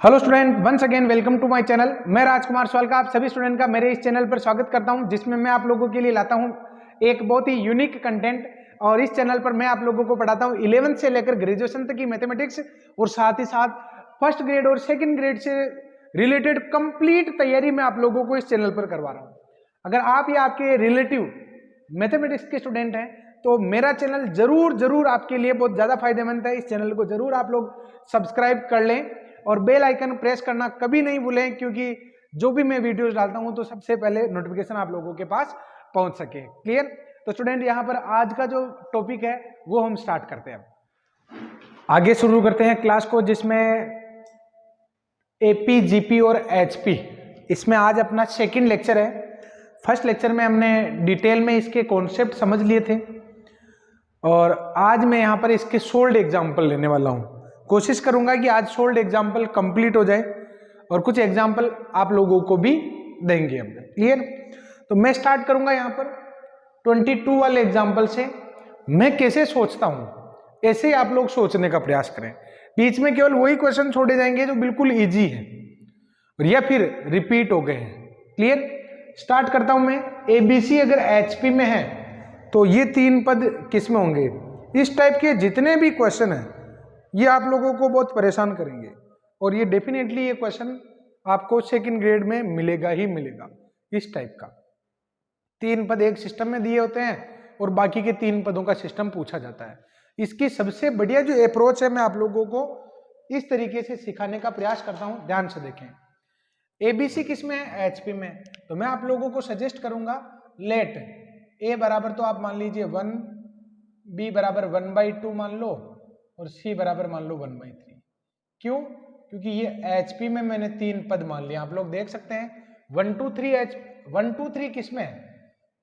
Hello student, once again welcome to my channel. मैं राजकुमार स्वाल का आप सभी स्टूडेंट का मेरे इस चैनल पर स्वागत करता हूं, जिसमें मैं आप लोगों के लिए लाता हूं एक बहुत ही यूनिक कंटेंट। और इस चैनल पर मैं आप लोगों को पढ़ाता हूं 11th से लेकर ग्रेजुएशन तक की मैथमेटिक्स, और साथ ही साथ फर्स्ट ग्रेड और सेकेंड ग्रेड से रिलेटेड कंप्लीट तैयारी मैं आप लोगों को इस चैनल पर करवा रहा हूँ। अगर आप या आपके रिलेटिव मैथमेटिक्स के स्टूडेंट हैं तो मेरा चैनल जरूर आपके लिए बहुत ज़्यादा फायदेमंद है। इस चैनल को जरूर आप लोग सब्सक्राइब कर लें और बेल आइकन प्रेस करना कभी नहीं भूलें, क्योंकि जो भी मैं वीडियोस डालता हूं तो सबसे पहले नोटिफिकेशन आप लोगों के पास पहुंच सके। क्लियर? तो स्टूडेंट, यहां पर आज का जो टॉपिक है वो हम स्टार्ट करते हैं। आगे शुरू करते हैं क्लास को, जिसमें एपी, जीपी और एचपी, इसमें आज अपना सेकंड लेक्चर है। फर्स्ट लेक्चर में हमने डिटेल में इसके कॉन्सेप्ट समझ लिए थे, और आज मैं यहाँ पर इसके सोल्ड एग्जाम्पल लेने वाला हूँ। कोशिश करूंगा कि आज सोल्ड एग्जाम्पल कंप्लीट हो जाए, और कुछ एग्जाम्पल आप लोगों को भी देंगे हम। क्लियर? तो मैं स्टार्ट करूंगा यहाँ पर 22 वाले एग्जाम्पल से। मैं कैसे सोचता हूँ ऐसे आप लोग सोचने का प्रयास करें। बीच में केवल वही क्वेश्चन छोड़े जाएंगे जो बिल्कुल ईजी है या फिर रिपीट हो गए हैं। क्लियर? स्टार्ट करता हूं मैं। एबीसी अगर एचपी में है तो ये तीन पद किस में होंगे? इस टाइप के जितने भी क्वेश्चन हैं ये आप लोगों को बहुत परेशान करेंगे, और ये डेफिनेटली ये क्वेश्चन आपको सेकंड ग्रेड में मिलेगा ही मिलेगा। इस टाइप का तीन पद एक सिस्टम में दिए होते हैं और बाकी के तीन पदों का सिस्टम पूछा जाता है। इसकी सबसे बढ़िया जो अप्रोच है, मैं आप लोगों को इस तरीके से सिखाने का प्रयास करता हूं। ध्यान से देखें। एबीसी किस में है? एचपी में। तो मैं आप लोगों को सजेस्ट करूंगा, लेट ए बराबर तो आप मान लीजिए 1, बी बराबर 1/2 मान लो, और सी बराबर मान लो 1/3। क्यों? क्योंकि ये एचपी में मैंने तीन पद मान लिया। आप लोग देख सकते हैं 1 2 3 किस में है?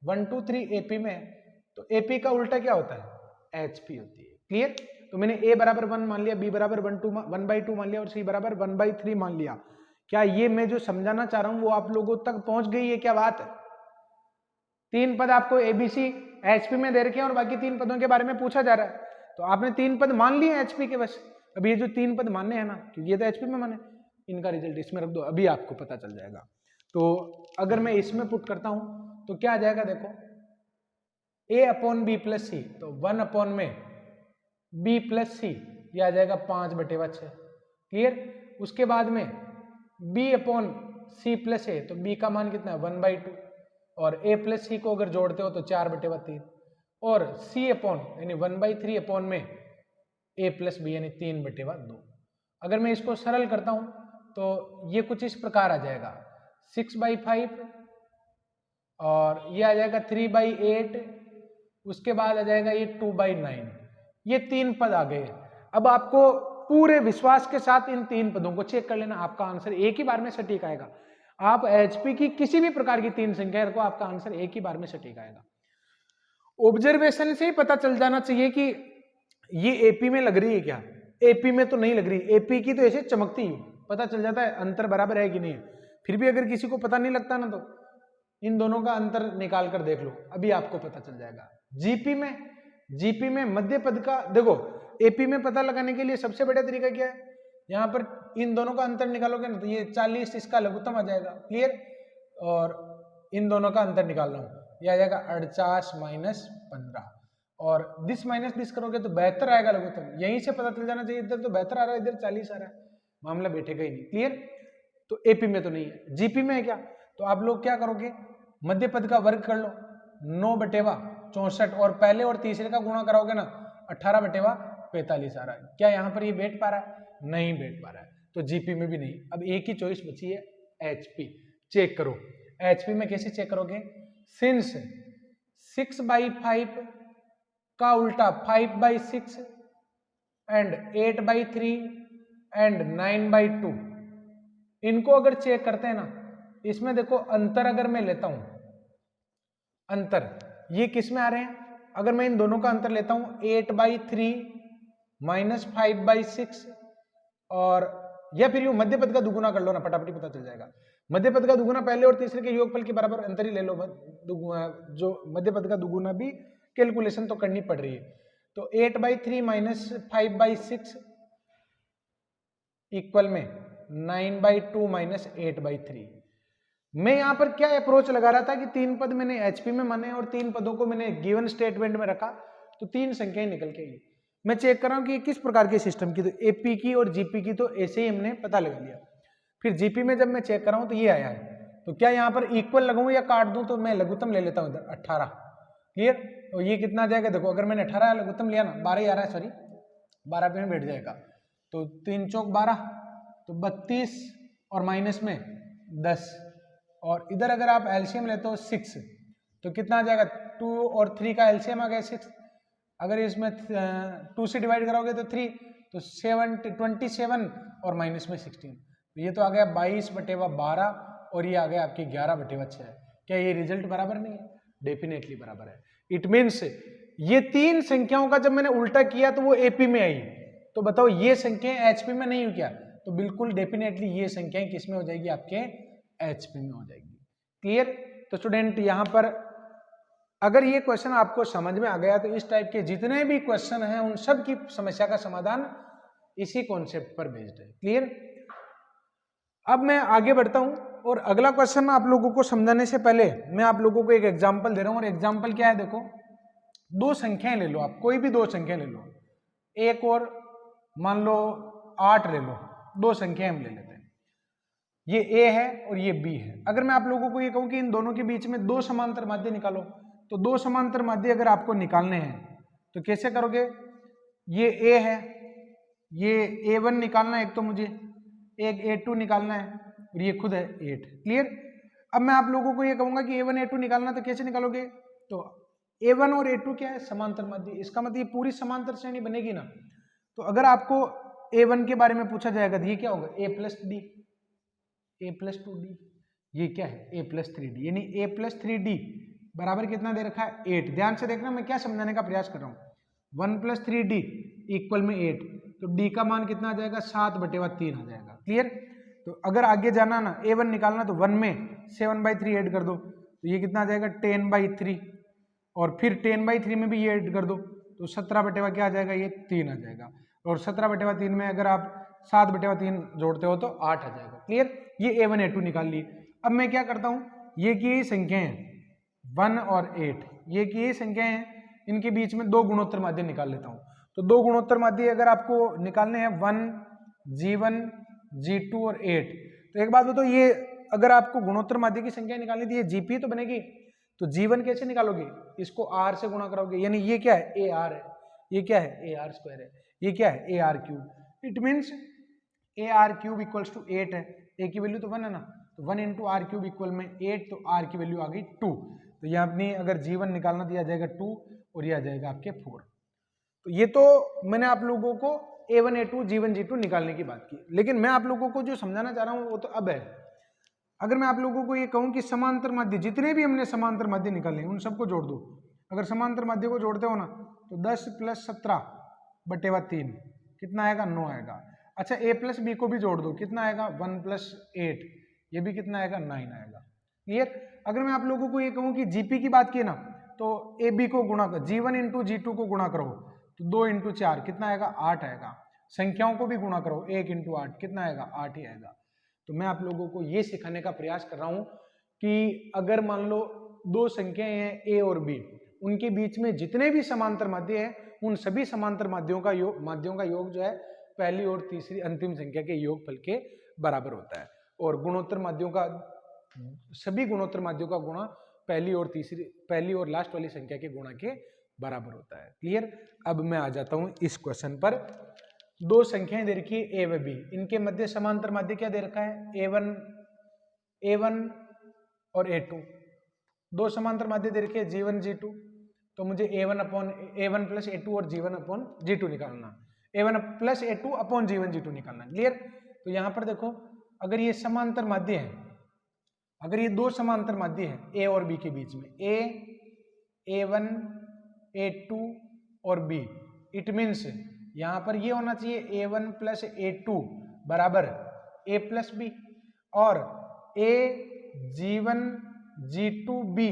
1 2 3 एपी में है। तो एपी का उल्टा क्या होता है? एचपी होती है। क्लियर? तो मैंने ए बराबर 1 मान लिया, बी बराबर 1/2 मान लिया, और सी बराबर 1/3 मान लिया। क्या ये मैं जो समझाना चाह रहा हूं वो आप लोगों तक पहुंच गई है? क्या बात है? तीन पद आपको एबीसी एचपी में दे रखे हैं और बाकी तीन पदों के बारे में पूछा जा रहा है, तो आपने तीन पद मान लिए एचपी के। बस अब ये जो तीन पद मानने हैं ना, क्योंकि ये तो एचपी में माने, इनका रिजल्ट इसमें रख दो, अभी आपको पता चल जाएगा। तो अगर मैं इसमें पुट करता हूं तो क्या आ जाएगा? देखो, a अपॉन बी प्लस सी, तो 1 अपॉन में b प्लस सी, ये आ जाएगा 5/6। क्लियर? उसके बाद में b अपॉन सी प्लस ए, तो b का मान कितना है? 1/2, और a प्लस सी को अगर जोड़ते हो तो 4/3, और c अपॉन यानी 1/3 अपॉन में a प्लस बी यानी 3/2। अगर मैं इसको सरल करता हूं तो ये कुछ इस प्रकार आ जाएगा, 6/5, और ये आ जाएगा 3/8, उसके बाद आ जाएगा ये 2/9। ये तीन पद आ गए। अब आपको पूरे विश्वास के साथ इन तीन पदों को चेक कर लेना, आपका आंसर एक ही बार में सटीक आएगा। आप एचपी की किसी भी प्रकार की तीन संख्या को, आपका आंसर एक ही बार में सटीक आएगा। ऑब्जर्वेशन से ही पता चल जाना चाहिए कि ये एपी में लग रही है क्या, एपी में तो नहीं लग रही। एपी की तो ऐसे चमकती है, पता चल जाता है अंतर बराबर है कि नहीं है। फिर भी अगर किसी को पता नहीं लगता ना, तो इन दोनों का अंतर निकाल कर देख लो, अभी आपको पता चल जाएगा। जीपी में मध्य पद का देखो, एपी में पता लगाने के लिए सबसे बड़ा तरीका क्या है? यहाँ पर इन दोनों का अंतर निकालोगे ना, तो ये 40 इसका लघुत्तम आ जाएगा। क्लियर? और इन दोनों का अंतर निकाल रहा हूं, ये आ जाएगा 48 माइनस 15, और दिस माइनस दिस करोगे तो 72 आएगा लघुत्तम। यहीं से पता चल जाना चाहिए, इधर तो 72 आ रहा है, इधर 40 आ रहा है, मामला बैठेगा ही नहीं। क्लियर? तो एपी में तो नहीं है। जीपी में है क्या? तो आप लोग क्या करोगे? मध्य पद का वर्ग कर लो, 9/64, और पहले और तीसरे का गुणा कराओगे ना, 18/45 आ रहा है। क्या यहाँ पर ये बैठ पा रहा है? नहीं बैठ पा रहा है, तो जीपी में भी नहीं। अब एक ही चॉइस बची है, एचपी। चेक करो एचपी में कैसे चेक करोगे? सिंस 6/5 का उल्टा 5/6 एंड 8/3 एंड 9/2, इनको अगर चेक करते हैं ना, इसमें देखो अंतर अगर मैं लेता हूं, अंतर ये किस में आ रहे हैं? अगर मैं इन दोनों का अंतर लेता हूं, 8/3 माइनस 5/6, और या फिर यूं मध्य पद का दुगुना कर लो ना, फटाफट पता चल जाएगा। मध्य पद का दुगुना पहले और तीसरे के योगफल के बराबर अंतर ही ले लो। जो मध्य पद का दुगुना भी कैलकुलेशन तो करनी पड़ रही है। तो 8/3 माइनस 5/6 इक्वल में 9/2 माइनस 8/3। मैं यहाँ पर क्या अप्रोच लगा रहा था कि 3 पद मैंने एचपी में माने और 3 पदों को मैंने गिवन स्टेटमेंट में रखा, तो 3 संख्याएं निकल के आई। मैं चेक कर रहा हूँ कि किस प्रकार के सिस्टम की, तो एपी की और जीपी की तो ऐसे ही हमने पता लगा लिया। फिर जीपी में जब मैं चेक कर रहा हूँ तो ये आया है, तो क्या यहाँ पर इक्वल लगाऊं या काट दूं, तो मैं लघुत्तम ले लेता हूँ इधर 18। क्लियर। तो ये कितना आ जाएगा, देखो अगर मैंने 18 लघुत्तम लिया ना, 12 ही आ रहा है, सॉरी 12 पे में बैठ जाएगा, तो 3 चौक 12, तो 32 और माइनस में 10, और इधर अगर आप एलसीएम लेते हो 6, तो कितना आ जाएगा, 2 और 3 का एलसीएम आ गया 6। अगर इसमें 2 से डिवाइड करोगे तो 3, तो 27 और माइनस में 16, तो ये तो आ गया 22/12 और ये आ गया आपके 11/6। क्या ये रिजल्ट बराबर नहीं है? डेफिनेटली बराबर है। इट मीन्स ये 3 संख्याओं का जब मैंने उल्टा किया तो वो एपी में आई, तो बताओ ये संख्याएं एचपी में नहीं हुई क्या? तो बिल्कुल डेफिनेटली ये संख्याएं किस में हो जाएगी, आपके एचपी में हो जाएगी। क्लियर। तो स्टूडेंट यहाँ पर अगर ये क्वेश्चन आपको समझ में आ गया, तो इस टाइप के जितने भी क्वेश्चन हैं उन सब की समस्या का समाधान इसी कॉन्सेप्ट पर बेस्ड है। क्लियर। अब मैं आगे बढ़ता हूं और अगला क्वेश्चन आप लोगों को समझाने से पहले मैं आप लोगों को एक एग्जांपल दे रहा हूं, और एग्जांपल क्या है, देखो 2 संख्याएं ले लो, आप कोई भी 2 संख्या ले लो, एक और मान लो 8 ले लो, 2 संख्याएं हम ले लेते हैं, ये ए है और ये बी है। अगर मैं आप लोगों को ये कहूं कि इन दोनों के बीच में 2 समांतर माध्य निकालो, तो 2 समांतर माध्य अगर आपको निकालने हैं तो कैसे करोगे? ये ए है, ये A1 निकालना है एक, तो मुझे एक A2 निकालना है, और ये खुद है 8। क्लियर। अब मैं आप लोगों को ये कहूंगा कि A1 A2 निकालना, तो कैसे निकालोगे? तो A1 और A2 क्या है? समांतर माध्य। इसका मतलब ये पूरी समांतर श्रेणी बनेगी ना। तो अगर आपको A1 के बारे में पूछा जाएगा तो ये क्या होगा? A+D, A+2D। ये क्या है? A+3D, यानी A+3D बराबर कितना दे रखा है? 8। ध्यान से देखना, मैं क्या समझाने का प्रयास कर रहा हूँ। 1 + 3D इक्वल में 8, तो D का मान कितना आ जाएगा? 7/3 आ जाएगा। क्लियर। तो अगर आगे जाना ना, A1 निकालना, तो 1 में 7/3 ऐड कर दो, तो ये कितना आ जाएगा? 10/3, और फिर 10/3 में भी ये ऐड कर दो, तो 17 क्या आ जाएगा? ये 3 आ जाएगा, और 17/3 में अगर आप 7/3 जोड़ते हो तो 8 आ जाएगा। क्लियर। ये A1 A2 निकाल ली। अब मैं क्या करता हूँ, ये की संख्याएं 1 और 8, ये की संख्याएं हैं, इनके बीच में 2 गुणोत्तर माध्य निकाल लेता हूँ। तो 2 गुणोत्तर माध्य अगर आपको निकालने हैं 1 G1 G2 और 8, तो एक बात बताओ, ये अगर आपको गुणोत्तर माध्य की संख्या निकालनी थी, ये Gp तो बनेगी, तो G1 कैसे निकालोगे? इसको R से गुणा करोगे, यानी ये क्या है? AR है, ये क्या है? AR² है, ये क्या है? AR3। It means AR³ equals to 8 है, A की वैल्यू तो 1 है ना, तो 1 × R³ इक्वल में 8, तो R की वैल्यू आ गई 2। तो यहाँ अपनी अगर G1 निकालना तो यह आ जाएगा 2, और यह आ जाएगा आपके 4। तो ये तो मैंने आप लोगों को A1 A2 G1 G2 निकालने की बात की, लेकिन मैं आप लोगों को जो समझाना चाह रहा हूँ वो तो अब है। अगर मैं आप लोगों को ये कहूँ कि समांतर माध्य, जितने भी हमने समांतर माध्य निकाले उन सबको जोड़ दो। अगर समांतर माध्य को जोड़ते हो ना, तो 10 + 17/3 कितना आएगा? 9 आएगा। अच्छा, A+B को भी जोड़ दो, कितना आएगा? 1 + 8, ये भी कितना आएगा? 9 आएगा। क्लियर। अगर मैं आप लोगों को ये कहूँ कि GP की बात की ना, तो AB को गुणा कर, G1 × G2 को गुणा करो, तो 2 × 4 कितना आएगा? 8 आएगा। संख्याओं को भी गुणा करो, 1 × 8 कितना आएगा? 8 ही आएगा। तो मैं आप लोगों को ये सिखाने का प्रयास कर रहा हूँ कि अगर मान लो 2 संख्याएं हैं A और B, उनके बीच में जितने भी समांतर माध्य हैं, उन सभी समांतर माध्यों का योग जो है पहली और तीसरी अंतिम संख्या के योगफल के बराबर होता है, और गुणोत्तर माध्यों का, सभी गुणोत्तर माध्यों का गुणा पहली और लास्ट वाली संख्या के गुणा के बराबर होता है। क्लियर। अब मैं आ जाता हूं इस क्वेश्चन पर। 2 संख्याएं दे रखी है A व B, इनके मध्य समांतर माध्य क्या दे रखा है? A1 और A2। 2 समांतर माध्य दे रखी है G1 G2, तो मुझे A1 + A2 और G1 / G2 निकालना, A1 + A2 / G1 G2 निकालना। क्लियर। तो यहां पर देखो, अगर ये समांतर माध्य है, अगर ये 2 समांतर माध्य है A और B के बीच में, A1 A2 और B, इट मीन्स यहां पर ये होना चाहिए A1 + A2 बराबर A + B, और A G1 G2 B,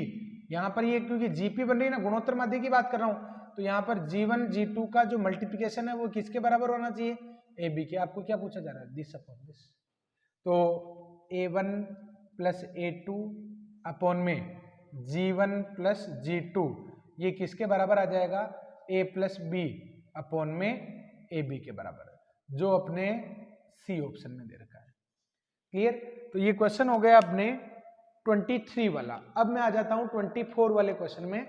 यहां पर ये क्योंकि GP बन रही है ना, गुणोत्तर माध्य की बात कर रहा हूं, तो यहां पर G1 G2 का जो मल्टीप्लिकेशन है वो किसके बराबर होना चाहिए? AB के। आपको क्या पूछा जा रहा है? This upon this. तो A1 प्लस A2 अपॉन में G1 प्लस G2 ये किसके बराबर आ जाएगा, A प्लस बी अपॉन में AB के बराबर, जो अपने सी ऑप्शन में दे रखा है। क्लियर? तो ये क्वेश्चन हो गया अपने 23 वाला। अब मैं आ जाता हूं 24 वाले क्वेश्चन में,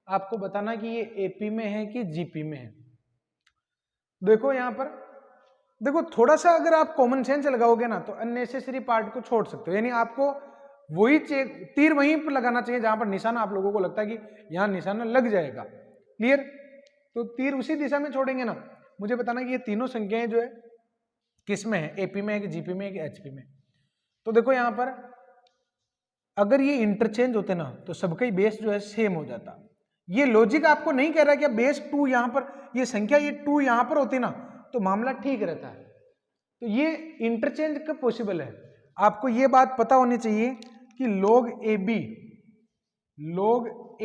आपको बताना कि ये एपी में है कि जीपी में है। देखो यहां पर, देखो थोड़ा सा अगर आप कॉमन सेंस लगाओगे ना तो अननेसेसरी पार्ट को छोड़ सकते हो, यानी आपको वही तीर वहीं पर लगाना चाहिए जहां पर निशाना आप लोगों को लगता है कि यहां निशाना लग जाएगा। क्लियर? तो तीर उसी दिशा में छोड़ेंगे ना। मुझे बताना कि ये तीनों संख्याएं जो है किस में है, एपी में है कि जीपी में है कि एचपी में। तो देखो यहां पर अगर ये इंटरचेंज होते ना तो सबका ही बेस जो है सेम हो जाता। ये लॉजिक आपको नहीं कह रहा कि बेस 2 यहां पर, ये संख्या ये 2 यहां पर होती ना तो मामला ठीक रहता है। तो ये इंटरचेंज कब पॉसिबल है, आपको ये बात पता होनी चाहिए कि log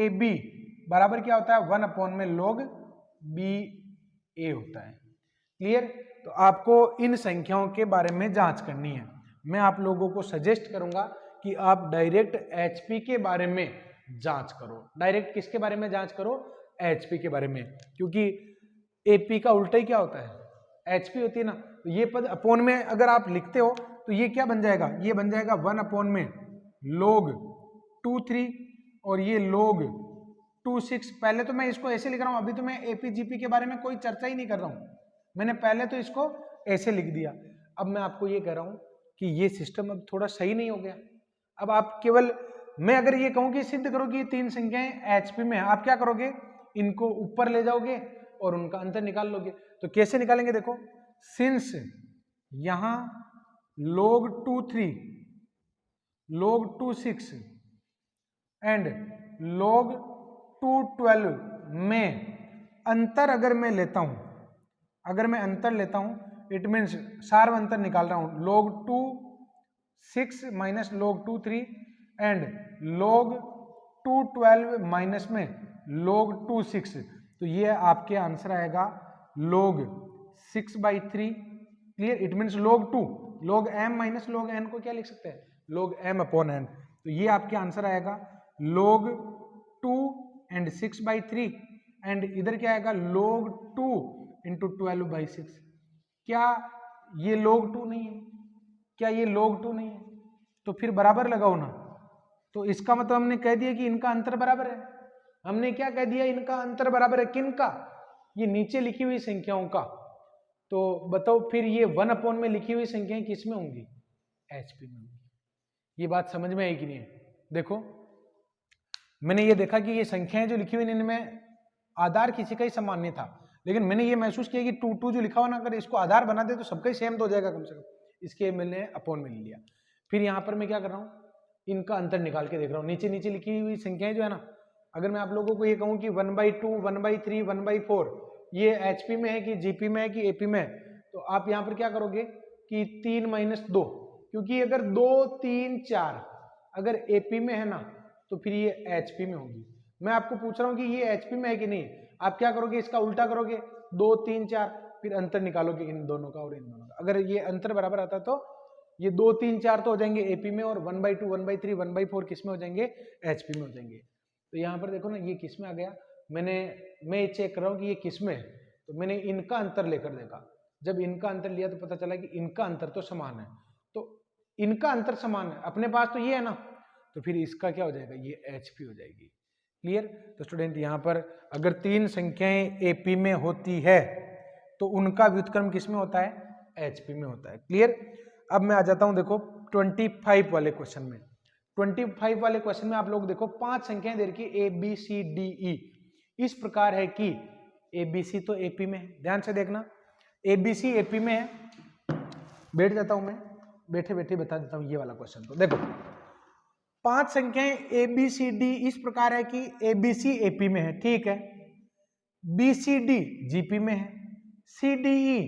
AB बराबर क्या होता है, 1 अपॉन में log BA होता है। क्लियर? तो आपको इन संख्याओं के बारे में जांच करनी है। मैं आप लोगों को सजेस्ट करूंगा कि आप डायरेक्ट एचपी के बारे में जांच करो। डायरेक्ट किसके बारे में जांच करो, एचपी के बारे में, क्योंकि एपी का उल्टा ही क्या होता है, एचपी होती है ना। तो ये पद अपॉन में अगर आप लिखते हो तो ये क्या बन जाएगा, ये बन जाएगा 1 अपॉन में log 23 और ये log 26। पहले तो मैं इसको ऐसे लिख रहा हूं, अभी तो मैं एपीजीपी के बारे में कोई चर्चा ही नहीं कर रहा हूं, मैंने पहले तो इसको ऐसे लिख दिया। अब मैं आपको ये कह रहा हूं कि ये सिस्टम अब थोड़ा सही नहीं हो गया। अब आप केवल, मैं अगर ये कहूं कि सिद्ध करो कि ये तीन संख्याएं एचपी में है, आप क्या करोगे, इनको ऊपर ले जाओगे और उनका अंतर निकाल लोगे। तो कैसे निकालेंगे, देखो, सिंस यहां log 23, log 26 एंड log 212 में अंतर अगर मैं लेता हूं, अगर मैं अंतर लेता हूं, इट मीन्स सार्व अंतर निकाल रहा हूं, log 26 minus log 23 and log 212 minus में log 26, तो ये आपके आंसर आएगा log 6/3। Clear? It means log 2, log m minus log n को क्या लिख सकते हैं, log m अपॉन n। तो ये आपके आंसर आएगा log 2 एंड 6/3 एंड इधर क्या आएगा log 2 इंटू 12/6। क्या ये log 2 नहीं है, क्या ये log 2 नहीं है, तो फिर बराबर लगाओ ना। तो इसका मतलब हमने कह दिया कि इनका अंतर बराबर है। हमने क्या कह दिया, इनका अंतर बराबर है, किनका, ये नीचे लिखी हुई संख्याओं का। तो बताओ फिर ये 1 अपॉन में लिखी हुई संख्याएं किस में होंगी, एचपी में होंगी। ये बात समझ में आई कि नहीं है? देखो मैंने ये देखा कि ये संख्याएं जो लिखी हुई इनमें आधार किसी का ही समान नहीं था, लेकिन मैंने ये महसूस किया कि 2 जो लिखा हुआ ना, अगर इसको आधार बना दे तो सबका ही सेम तो हो जाएगा कम से कम, इसके मैंने अपॉन में ले लिया। फिर यहाँ पर मैं क्या कर रहा हूँ, इनका अंतर निकाल के देख रहा हूँ। नीचे नीचे लिखी हुई संख्याएं जो है ना, अगर मैं आप लोगों को ये कहूँ कि 1/2, 1/3, 1/4 ये एचपी में है कि जीपी में है कि एपी में है, तो आप यहाँ पर क्या करोगे कि 3 - 2, क्योंकि अगर 2, 3, 4 अगर एपी में है ना तो फिर ये एचपी में होगी। मैं आपको पूछ रहा हूँ कि ये एचपी में है कि नहीं, आप क्या करोगे, इसका उल्टा करोगे, 2, 3, 4 फिर अंतर निकालोगे इन दोनों का और इन दोनों का। अगर ये अंतर बराबर आता तो ये 2, 3, 4 तो हो जाएंगे एपी में और 1/2, 1/3, 1/4 किस में हो जाएंगे, एचपी में हो जाएंगे। तो यहाँ पर देखो ना ये किस में आ गया, मैं चेक कर रहा हूँ कि ये किस में है, तो मैंने इनका अंतर लेकर देखा। जब इनका अंतर लिया तो पता चला कि इनका अंतर तो समान है, तो इनका अंतर समान है, अपने पास तो ये है ना, तो फिर इसका क्या हो जाएगा, ये एचपी हो जाएगी। क्लियर? तो स्टूडेंट यहाँ पर अगर तीन संख्याएं एपी में होती है तो उनका व्युत्क्रम किस में होता है, एचपी में होता है। क्लियर? अब मैं आ जाता हूं देखो 25 वाले क्वेश्चन में। 25 वाले क्वेश्चन में आप लोग देखो 5 संख्याएं दे रखी A B C D E, इस प्रकार है कि ए बी सी तो एपी में है, ध्यान से देखना, ए बी सी एपी में है। बैठ जाता हूं मैं, बैठे बैठे बता देता हूं ये वाला क्वेश्चन। तो देखो 5 संख्याएं ए बी सी डी इस प्रकार है कि ए बी सी एपी में है, ठीक है, बी सी डी जीपी में है, सी डी ई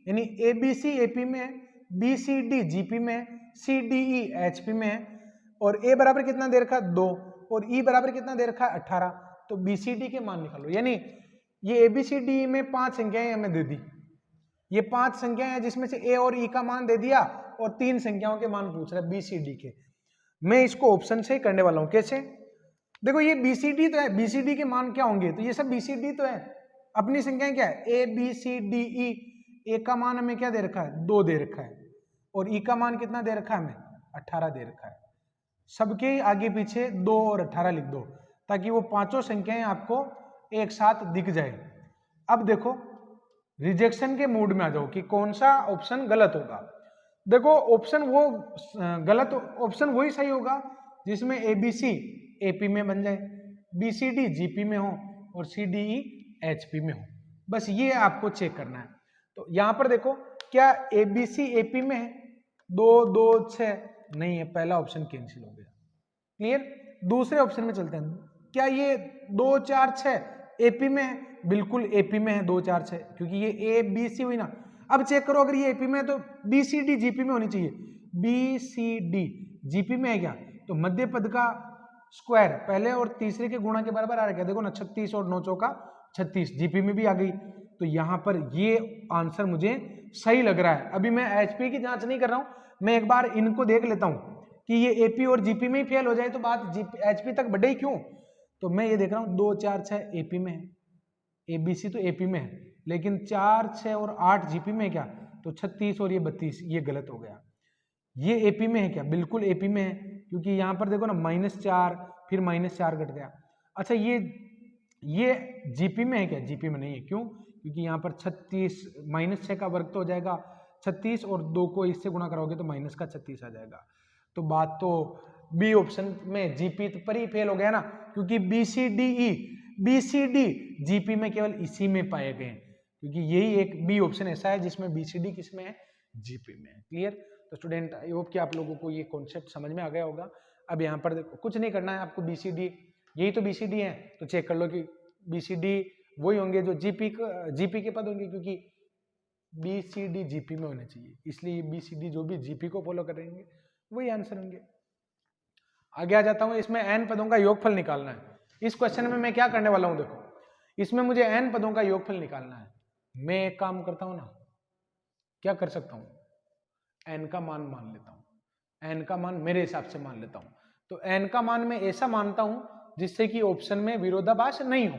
यानी ए बी सी एपी में है, बी सी डी जीपी में है, सी डी ई एचपी में है, और ए बराबर कितना दे रखा है 2 और ई बराबर कितना दे रखा है 18। तो बी सी डी के मान निकालो, यानी ये ए बी सी डी में 5 संख्याएं हमें दे दी, ये 5 संख्याएं हैं जिसमें से ए और ई का मान दे दिया और 3 संख्याओं के मान पूछ रहा है बी सी डी के। मैं इसको ऑप्शन से ही करने वाला हूं। कैसे? देखो ये बी सी डी तो है, बी सी डी के मान क्या होंगे, तो ये सब बी सी डी तो है। अपनी संख्याएं क्या है, A B C D E. ए का मान हमें क्या दे रखा है, 2 दे रखा है, और ई का मान कितना दे रखा है हमें, 18 दे रखा है। सबके आगे पीछे 2 और 18 लिख दो ताकि वो पांचों संख्याएं आपको एक साथ दिख जाए। अब देखो रिजेक्शन के मूड में आ जाओ कि कौन सा ऑप्शन गलत होगा। देखो ऑप्शन वो गलत ऑप्शन वही सही होगा जिसमें ए बी सी एपी में बन जाए, बी सी डी जीपी में हो और सी डी ई एचपी में हो। बस ये आपको चेक करना है। तो यहां पर देखो क्या ए बी सी एपी में है, 2 2 6 नहीं है, पहला ऑप्शन कैंसिल हो गया। क्लियर? दूसरे ऑप्शन में चलते हैं। क्या ये 2 4 6 एपी में है? बिल्कुल एपी में है 2 4 6, क्योंकि ये ए बी सी हुई ना। अब चेक करो अगर ये एपी में है तो बी सी डी जीपी में होनी चाहिए। बी सी डी जीपी में है क्या, तो मध्य पद का स्क्वायर पहले और तीसरे के गुणा के बराबर आ रहा है। देखो ना 36 और 9 चौका 36 जीपी में भी आ गई। तो यहां पर ये आंसर मुझे सही लग रहा है। अभी मैं एचपी की जांच नहीं कर रहा हूं, मैं एक बार इनको देख लेता हूं कि ये एपी और जीपी में ही फेल हो जाए तो बात एचपी तक बढ़े ही क्यों। तो मैं ये देख रहा हूं 2 4 6 एपी में है, एबीसी तो एपी में है, लेकिन 4 6 और 8 जीपी में है क्या, तो 36 और ये 32 ये गलत हो गया। ये एपी में है क्या, बिल्कुल एपी में है, क्योंकि यहां पर देखो ना -4 फिर -4 घट गया। अच्छा ये जीपी में है क्या, जीपी में नहीं है। क्यों? क्योंकि यहाँ पर 36 -6 का वर्ग तो हो जाएगा 36 और 2 को इससे गुणा कराओगे तो माइनस का 36 आ जाएगा। तो बात तो बी ऑप्शन में जीपी पर ही फेल हो गया ना, क्योंकि बी सी डी जीपी में केवल इसी में पाए गए, क्योंकि यही एक बी ऑप्शन ऐसा है जिसमें बी सी डी किसमें है, जीपी में है। क्लियर? तो स्टूडेंट आई होप कि आप लोगों को ये कॉन्सेप्ट समझ में आ गया होगा। अब यहाँ पर देखो कुछ नहीं करना है आपको, बी सी डी यही तो बी सी डी है, तो चेक कर लो कि बी सी डी वही होंगे जो जीपी के पद होंगे, क्योंकि बी सी डी जीपी में होने चाहिए, इसलिए बी सी डी जो भी जीपी को फॉलो करेंगे वही आंसर होंगे। आगे आ जाता हूं, इसमें n पदों का योगफल निकालना है। इस क्वेश्चन में मैं क्या करने वाला हूं, देखो इसमें मुझे n पदों का योगफल निकालना है। मैं एक काम करता हूं ना, क्या कर सकता हूं, n का मान लेता हूं, n का मान मेरे हिसाब से मान लेता हूं। तो n का मान मैं ऐसा मानता हूं जिससे कि ऑप्शन में विरोधाभास नहीं हो।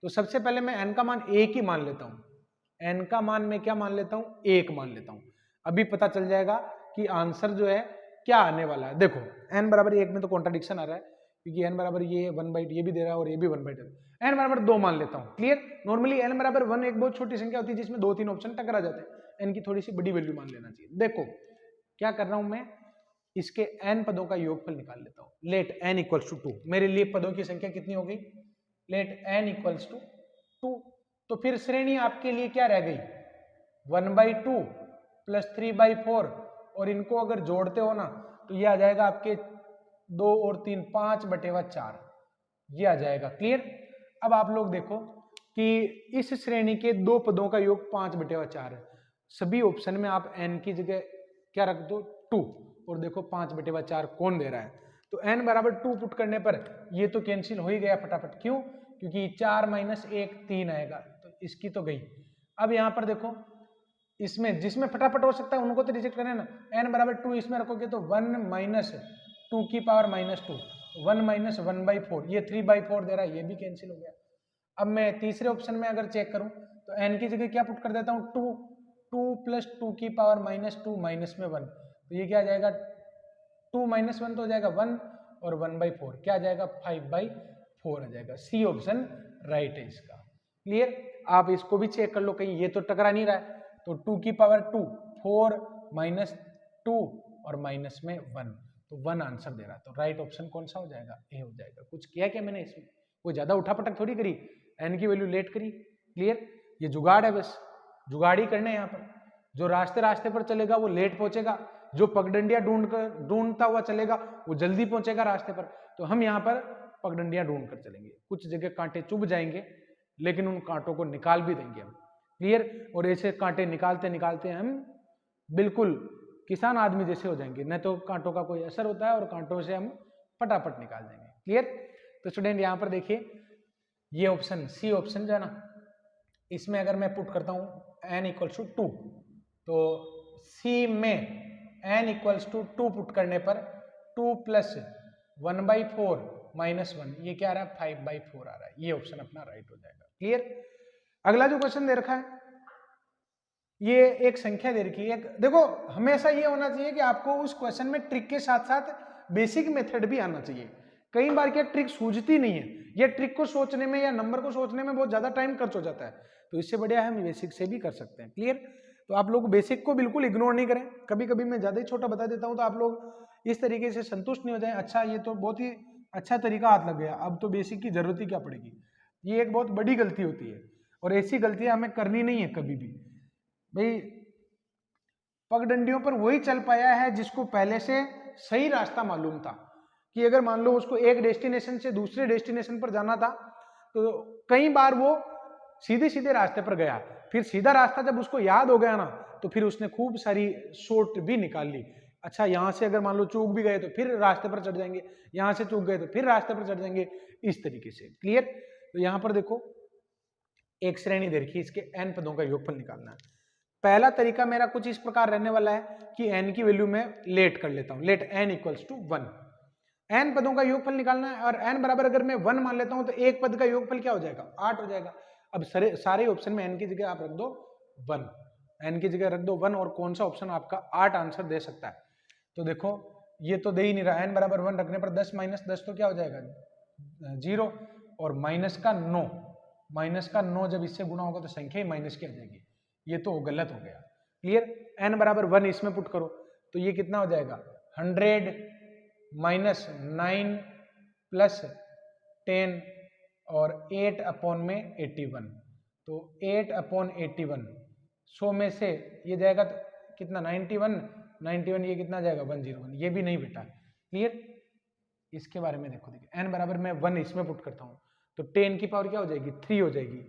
तो सबसे पहले मैं n का मान 1 ही मान लेता हूं। n का मान मैं क्या मान लेता हूं, 1 मान लेता हूं। अभी पता चल जाएगा कि आंसर जो है क्या आने वाला है। देखो n बराबर 1 में तो कॉन्ट्राडिक्शन आ रहा है, क्योंकि n बराबर ये 1/2 ये भी दे रहा है और ये भी 1/2। n बराबर 2 मान लेता हूं। क्लियर? नॉर्मली n बराबर 1 एक बहुत छोटी संख्या होती है जिसमें 2 3 ऑप्शन टकरा जाते हैं, n की थोड़ी सी बड़ी वैल्यू मान लेना चाहिए। देखो क्या कर रहा हूं मैं, इसके n पदों का योगफल निकाल लेता हूं। लेट n इक्वल्स टू 2, मेरे लिए पदों की संख्या कितनी हो गई, लेट n इक्वल्स टू 2। तो फिर श्रेणी आपके लिए क्या रह गई, 1/2 प्लस 3/4, और इनको अगर जोड़ते हो ना तो ये आ जाएगा आपके 2 और 3 5/4 ये आ जाएगा। क्लियर? अब आप लोग देखो कि इस श्रेणी के दो पदों का योग 5/4 है। सभी ऑप्शन में आप n की जगह क्या रख दो, 2, और देखो 5/4 कौन दे रहा है। तो n बराबर 2 पुट करने पर ये तो कैंसिल हो ही गया फटाफट। क्यों? क्योंकि 4 - 1 3 आएगा, तो इसकी तो गई। अब यहाँ पर देखो इसमें जिसमें फटाफट हो सकता है उनको तो रिजेक्ट करना है ना। n बराबर 2 इसमें रखोगे तो 1 - 2 की पावर -2, 1 - 1/4, ये 3/4 दे रहा है, ये भी कैंसिल हो गया। अब मैं तीसरे ऑप्शन में अगर चेक करूं तो n की जगह क्या पुट कर देता हूं, 2 प्लस 2 की पावर -2 माइनस में 1, तो ये क्या आ जाएगा, 2 - 1 तो हो जाएगा 1, और 1/4 क्या आ जाएगा, 5/4 आ जाएगा। सी ऑप्शन राइट है इसका। क्लियर? आप इसको भी चेक कर लो कहीं ये तो टकरा नहीं रहा है। तो 2 की पावर 2, 4 - 2 और माइनस में 1, तो 1 आंसर दे रहा है। तो राइट ऑप्शन कौन सा हो जाएगा, ए हो जाएगा। कुछ किया क्या मैंने इसमें, कोई ज्यादा उठापटक थोड़ी करी, एन की वैल्यू लेट करी। क्लियर? ये जुगाड़ है, बस जुगाड़ ही करने यहाँ पर। जो रास्ते पर चलेगा वो लेट पहुंचेगा, जो पगडंडियां ढूंढता हुआ चलेगा वो जल्दी पहुंचेगा रास्ते पर। तो हम यहाँ पर पगडंडियां ढूंढ कर चलेंगे, कुछ जगह कांटे चुभ जाएंगे लेकिन उन कांटों को निकाल भी देंगे हम। क्लियर? और ऐसे कांटे निकालते निकालते हम बिल्कुल किसान आदमी जैसे हो जाएंगे, न तो कांटों का कोई असर होता है और कांटों से हम फटाफट निकाल देंगे। क्लियर? तो स्टूडेंट यहाँ पर देखिए ये ऑप्शन सी ऑप्शन जो है ना, इसमें अगर मैं पुट करता हूँ n इक्वल्स टू 2, तो C में n इक्वल्स टू 2 पुट करने पर 2 प्लस 1/4 माइनस 1, ये क्या आ रहा है 5/4 आ रहा है। ये ऑप्शन अपना राइट हो जाएगा। क्लियर। अगला जो क्वेश्चन दे रखा है, ये एक संख्या दे रखी है। देखो हमेशा ये होना चाहिए कि आपको उस क्वेश्चन में ट्रिक के साथ साथ बेसिक मेथड भी आना चाहिए। कई बार क्या ट्रिक सूझती नहीं है, ये ट्रिक को सोचने में या नंबर को सोचने में बहुत ज्यादा टाइम खर्च हो जाता है, तो इससे बढ़िया हम बेसिक से भी कर सकते हैं। क्लियर। तो आप लोग बेसिक को बिल्कुल इग्नोर नहीं करें। कभी कभी मैं ज्यादा ही छोटा बता देता हूं तो आप लोग इस तरीके से संतुष्ट नहीं हो जाए, अच्छा ये तो बहुत ही अच्छा तरीका हाथ लग गया, अब तो बेसिक की जरूरत ही क्या पड़ेगी। ये एक बहुत बड़ी गलती होती है और ऐसी गलतियां हमें करनी नहीं है कभी भी। भाई पगडंडियों पर वही चल पाया है जिसको पहले से सही रास्ता मालूम था, कि अगर मान लो उसको एक डेस्टिनेशन से दूसरे डेस्टिनेशन पर जाना था तो कई बार वो सीधे सीधे रास्ते पर गया, फिर सीधा रास्ता जब उसको याद हो गया ना तो फिर उसने खूब सारी शॉर्ट भी निकाल ली। अच्छा यहां से अगर मान लो चूक भी गए तो फिर रास्ते पर चढ़ जाएंगे, यहां से चूक गए तो फिर रास्ते पर चढ़ जाएंगे, इस तरीके से। क्लियर। तो यहां पर देखो एक श्रेणी दे रखी है, इसके n पदों का योगफल निकालना है। पहला तरीका मेरा कुछ इस प्रकार रहने वाला है कि n की वैल्यू में लेट कर लेता हूं, let n equals to 1। n पदों का योगफल निकालना है और n बराबर अगर मैं 1 मान लेता हूं तो एक पद का योगफल क्या हो जाएगा 8 हो जाएगा। अब सारे ऑप्शन में n की जगह आप रख दो 1, n की जगह रख दो 1 और कौन सा ऑप्शन आपका 8 आंसर दे सकता है। तो देखो ये तो दे ही नहीं रहा, n बराबर 1 रखने पर 10 माइनस 10 तो क्या हो जाएगा 0 और माइनस का 9, माइनस का 9 जब इससे गुणा होगा तो संख्या ही माइनस की आ जाएगी, ये तो गलत हो गया। क्लियर। n बराबर 1 इसमें पुट करो तो ये कितना हो जाएगा 100 माइनस 9 प्लस 10 और 8 अपॉन में 81, तो 8 अपॉन 81 100 में से ये जाएगा तो कितना 91, ये कितना जाएगा 101, ये भी नहीं बेटा। क्लियर। इसके बारे में देखो, देखिए n बराबर मैं 1 इसमें पुट करता हूं तो 10 की पावर क्या हो जाएगी 3 हो जाएगी,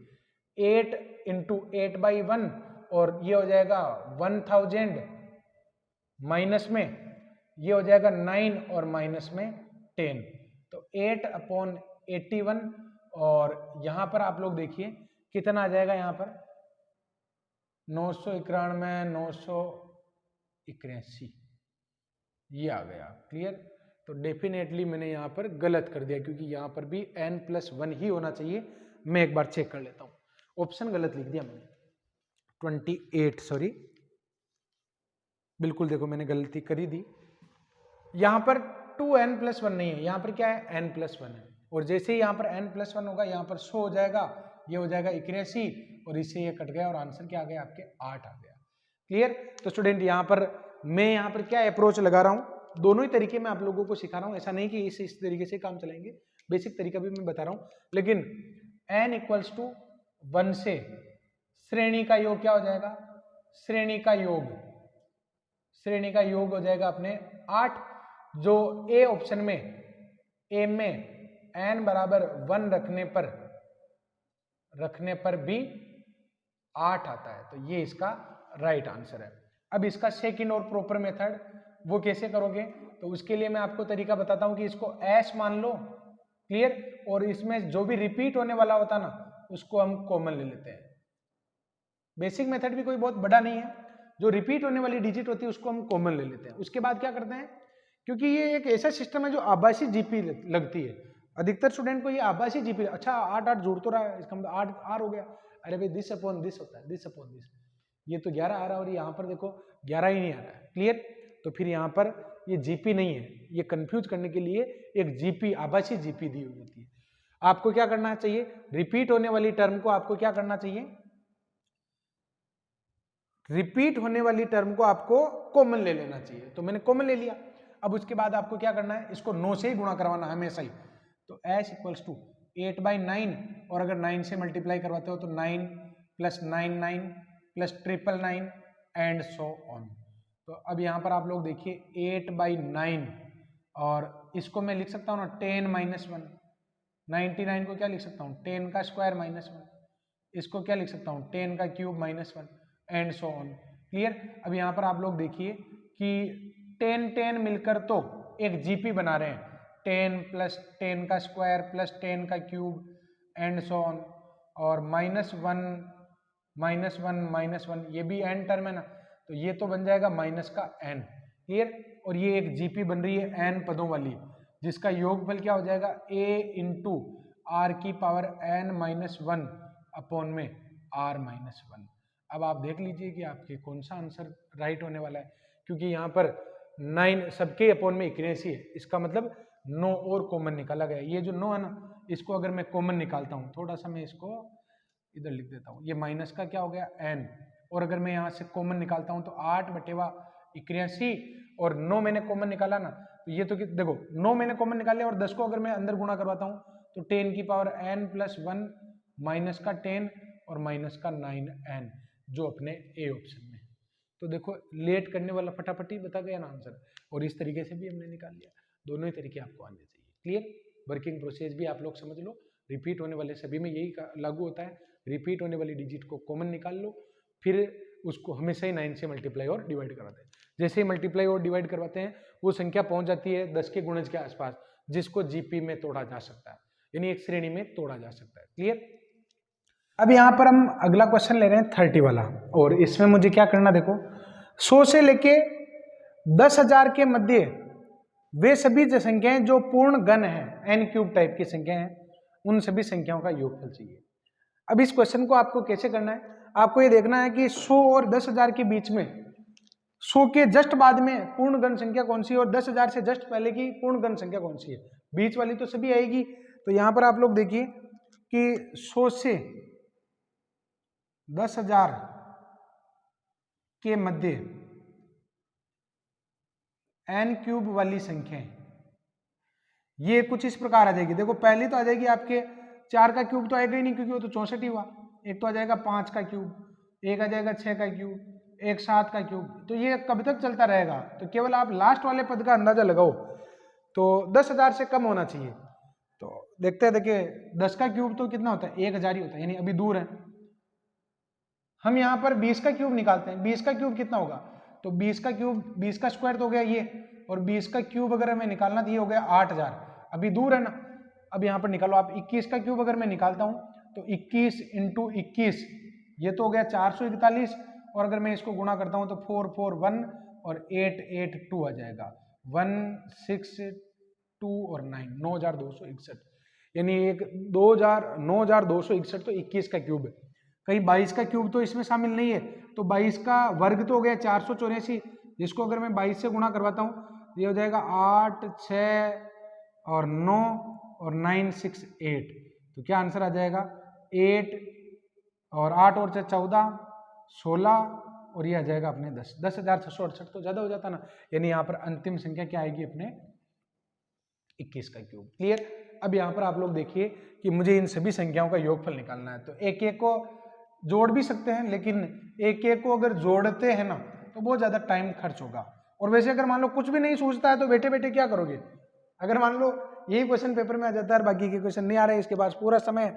8 इंटू 8/1 और ये हो जाएगा 1000 माइनस में ये हो जाएगा 9 और माइनस में 10, तो 8 अपॉन 81 और यहां पर आप लोग देखिए कितना आ जाएगा, यहां पर 991 981 ये आ गया। क्लियर। तो डेफिनेटली मैंने यहां पर गलत कर दिया क्योंकि यहां पर भी n+1 ही होना चाहिए। मैं एक बार चेक कर लेता हूं, ऑप्शन गलत लिख दिया मैंने 28, सॉरी बिल्कुल देखो मैंने गलती करी दी, यहां पर 2n+1 नहीं है, यहां पर क्या है n+1 है और जैसे ही यहां पर n+1 होगा यहां पर 100 हो जाएगा, ये हो जाएगा 81 और इससे ये कट गया और आंसर क्या आ गया आपके 8 आ गया। क्लियर। तो स्टूडेंट यहां पर मैं यहां पर क्या अप्रोच लगा रहा हूं, दोनों ही तरीके मैं आप लोगों को सिखा रहा हूं, ऐसा नहीं कि इस तरीके से काम चलाएंगे, बेसिक तरीका भी मैं बता रहा हूं, लेकिन n इक्वल्स टू 1 से श्रेणी का योग क्या हो जाएगा, श्रेणी का योग हो जाएगा अपने 8, जो ए ऑप्शन में ए में n बराबर 1 रखने पर भी 8 आता है, तो ये इसका राइट आंसर है। अब इसका सेकंड और प्रॉपर मेथड वो कैसे करोगे, तो उसके लिए मैं आपको तरीका बताता हूं कि इसको ऐश मान लो। क्लियर। और इसमें जो भी रिपीट होने वाला होता ना उसको हम कॉमन ले लेते हैं। बेसिक मेथड भी कोई बहुत बड़ा नहीं है, जो रिपीट होने वाली डिजिट होती है उसको हम कॉमन ले लेते हैं। उसके बाद क्या करते हैं, क्योंकि ये एक ऐसा सिस्टम है जो आभासी जीपी लगती है, अधिकतर स्टूडेंट को ये आभासी जीपी, अच्छा 8 जुड़ तो रहा है, इसका मतलब 8 आर हो गया, अरे भाई दिस अपॉन दिस होता है, दिस अपॉन दिस, ये तो 11 आ रहा है और यहाँ पर देखो 11 ही नहीं आ रहा है। क्लियर। तो फिर यहाँ पर ये जीपी नहीं है, ये कंफ्यूज करने के लिए एक जीपी आभासी जीपी दी हुई होती है। आपको क्या करना चाहिए, रिपीट होने वाली टर्म को आपको क्या करना चाहिए, रिपीट होने वाली टर्म को आपको कॉमन ले लेना चाहिए, तो मैंने कॉमन ले लिया। अब उसके बाद आपको क्या करना है, इसको 9 से ही गुणा करवाना हमेशा ही, तो s इक्वल्स टू 8/9 और अगर 9 से मल्टीप्लाई करवाते हो तो 9 plus 99 plus 999 and so on. तो अब यहाँ पर आप लोग देखिए 8/9 और इसको मैं लिख सकता हूँ ना 10 - 1, 99 को क्या लिख सकता हूँ 10 का स्क्वायर -1, इसको क्या लिख सकता हूँ 10 का cube -1 and so on. Clear. अब यहाँ पर आप लोग देखिए कि 10 मिलकर तो एक जीपी बना रहे हैं, 10 प्लस 10 का स्क्वायर प्लस 10 का क्यूब एंड सो ऑन, और -1 -1 ये भी n टर्म है ना, तो ये तो बन जाएगा माइनस का n। क्लियर। और ये एक जीपी बन रही है n पदों वाली, जिसका योगफल क्या हो जाएगा a इंटू आर की पावर n-1 अपॉन में r-1। अब आप देख लीजिए कि आपके कौन सा आंसर राइट होने वाला है, क्योंकि यहाँ पर 9 सबके अपॉन में 81 है, इसका मतलब 9 और कॉमन निकाला गया। ये जो 9 है ना, इसको अगर मैं कॉमन निकालता हूँ, थोड़ा सा मैं इसको इधर लिख देता हूँ, ये माइनस का क्या हो गया n, और अगर मैं यहाँ से कॉमन निकालता हूँ तो 8/81 और 9 मैंने कॉमन निकाला ना, तो ये तो देखो 9 मैंने कॉमन निकाले और 10 को अगर मैं अंदर गुणा करवाता हूँ तो 10 की पावर n+1 माइनस का 10 और माइनस का 9n, जो अपने ए ऑप्शन में। तो देखो लेट करने वाला फटाफट ही बता गया ना आंसर, और इस तरीके से भी हमने निकाल लिया। दोनों ही तरीके आपको आने चाहिए। क्लियर। वर्किंग प्रोसेस भी आप लोग समझ लो, रिपीट होने वाले सभी में यही लागू होता है। रिपीट होने वाली डिजिट को कॉमन निकाल लो, फिर उसको हमेशा ही 9 से मल्टीप्लाई और डिवाइड करवाते हैं। जैसे ही मल्टीप्लाई और डिवाइड करवाते हैं वो संख्या पहुंच जाती है 10 के गुणज के आसपास, जिसको जीपी में तोड़ा जा सकता है, यानी एक श्रेणी में तोड़ा जा सकता है। क्लियर। अब यहाँ पर हम अगला क्वेश्चन ले रहे हैं 30 वाला, और इसमें मुझे क्या करना, देखो 100 से लेके 10,000 के मध्य वे सभी संख्याएं जो पूर्ण गण है, n³ टाइप की संख्या है, उन सभी संख्याओं का योगफल चाहिए। अब इस क्वेश्चन को आपको कैसे करना है, आपको ये देखना है कि 100 और 10,000 के बीच में 100 के जस्ट बाद में पूर्ण गण संख्या कौन सी है और 10,000 से जस्ट पहले की पूर्ण गण संख्या कौन सी है। बीच वाली तो सभी आएगी। तो यहां पर आप लोग देखिए कि 100 से 10,000 के मध्य n³ वाली संख्याएं ये कुछ इस प्रकार आ जाएगी। देखो पहली तो आ जाएगी आपके 4 का क्यूब तो आएगा ही नहीं, क्योंकि वो तो 64 ही हुआ। एक तो आ जाएगा 5 का क्यूब, एक आ जाएगा 6 का क्यूब, एक 7 का क्यूब। तो ये कब तक चलता रहेगा, तो केवल आप लास्ट वाले पद का अंदाजा लगाओ, तो 10,000 से कम होना चाहिए। तो देखते हैं, देखिए 10 का क्यूब तो कितना होता है, 1,000 ही होता है, यानी अभी दूर है। हम यहाँ पर 20 का क्यूब निकालते हैं, 20 का क्यूब कितना होगा, तो 20 का क्यूब 20 का स्क्वायर तो हो गया ये, और 20 का क्यूब अगर हमें निकालना तो ये हो गया 8,000, अभी दूर है ना। अब यहाँ पर निकालो आप 21 का क्यूब अगर मैं निकालता हूँ तो 21 इंटू 21 ये तो हो गया 441, और अगर मैं इसको गुणा करता हूँ तो 441 और 882 आ जाएगा, 162 और 9 9,261, यानी एक 9,261 तो 21 का क्यूब है। कहीं 22 का क्यूब तो इसमें शामिल नहीं है, तो 22 का वर्ग तो हो गया 484, जिसको अगर मैं 22 से गुणा करवाता हूँ ये हो जाएगा 8, 6 और 9 और 968। तो क्या आंसर आ जाएगा 8 और 8 और 6 14, 16 और ये आ जाएगा अपने 10। 10,668 तो ज्यादा हो जाता ना, यानी यहाँ पर अंतिम संख्या क्या आएगी अपने 21 का क्यूब। क्लियर। अब यहाँ पर आप लोग देखिए कि मुझे इन सभी संख्याओं का योगफल निकालना है, तो एक एक को जोड़ भी सकते हैं, लेकिन एक एक को अगर जोड़ते हैं ना तो बहुत ज्यादा टाइम खर्च होगा। और वैसे अगर मान लो कुछ भी नहीं सूझता है तो बैठे बैठे क्या करोगे, अगर मान लो यही क्वेश्चन पेपर में आ जाता है, बाकी के क्वेश्चन नहीं आ रहे इसके पास पूरा समय,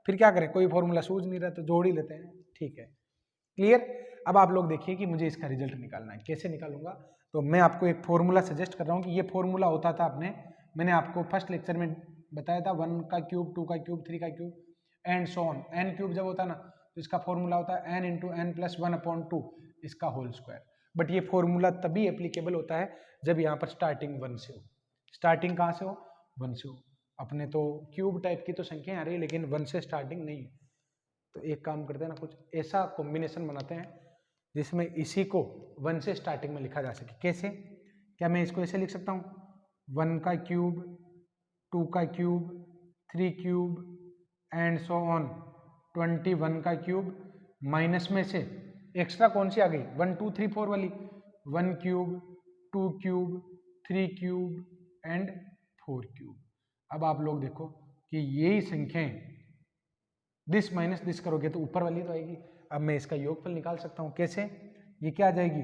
फिर क्या करें, कोई फॉर्मूला सूझ नहीं रहा तो जोड़ ही लेते हैं। ठीक है। क्लियर। अब आप लोग देखिए कि मुझे इसका रिजल्ट निकालना है, कैसे निकालूंगा, तो मैं आपको एक फॉर्मूला सजेस्ट कर रहा हूँ कि ये फॉर्मूला होता था मैंने आपको फर्स्ट लेक्चर में बताया था, 1 का क्यूब, 2 का क्यूब, 3 का cube and so on. n cube जब होता है ना तो इसका फॉर्मूला होता है n इंटू n प्लस 1/2 इसका होल स्क्वायर। बट ये फॉर्मूला तभी एप्लीकेबल होता है जब यहाँ पर स्टार्टिंग 1 से हो। स्टार्टिंग कहाँ से हो, 1 से हो। अपने तो क्यूब टाइप की तो संख्या आ रही है, लेकिन 1 से स्टार्टिंग नहीं है। तो एक काम करते हैं ना, कुछ ऐसा कॉम्बिनेशन बनाते हैं जिसमें इसी को 1 से स्टार्टिंग में लिखा जा सके। कैसे, क्या मैं इसको ऐसे लिख सकता हूँ, 1 का क्यूब, 2 का cube, 3 cube and so on 21 का क्यूब, माइनस में से एक्स्ट्रा कौन सी आ गई, 1 2 3 4 वाली, 1 cube, 2 cube, 3 cube and 4 cube. अब आप लोग देखो कि यही संख्याएं दिस माइनस दिस करोगे तो ऊपर वाली तो आएगी। अब मैं इसका योगफल निकाल सकता हूं, कैसे, ये क्या आ जाएगी,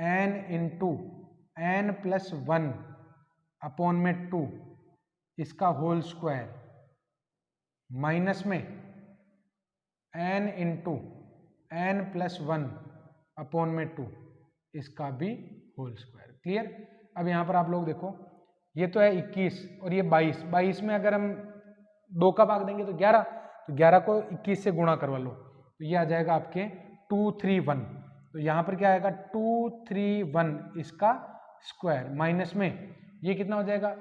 n into n plus 1 upon में 2 इसका होल स्क्वायर, माइनस में n into n plus 1 upon में 2 इसका भी होल स्क्वायर। क्लियर। अब यहाँ पर आप लोग देखो ये तो है 21 और ये 22, 22 में अगर हम 2 का भाग देंगे तो 11, तो 11 को 21 से गुणा करवा लो, तो ये आ जाएगा आपके 231। तो यहाँ पर क्या आएगा 231 इसका स्क्वायर माइनस में ये कितना हो जाएगा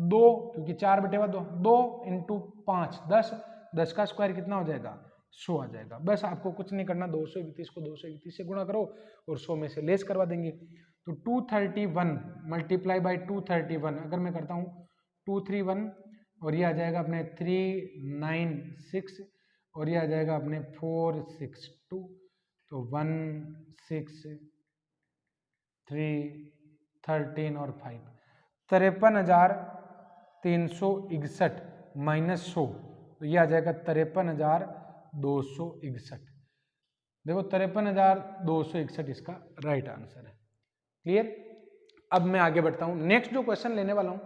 2, क्योंकि 4/2 2 इंटू 5 10, 10 का स्क्वायर कितना हो जाएगा 100 आ जाएगा। बस आपको कुछ नहीं करना, 231 को 231 से गुणा करो और 100 में से लेस करवा देंगे। तो 231 मल्टीप्लाई बाई 231 अगर मैं करता हूँ 231 और ये आ जाएगा अपने 396 और ये आ जाएगा अपने 462, तो 163 और 5 53,361 माइनस 100, तो ये आ जाएगा 53,261। देखो 53,261 इसका राइट आंसर है। क्लियर। अब मैं आगे बढ़ता हूं, नेक्स्ट जो क्वेश्चन लेने वाला हूं,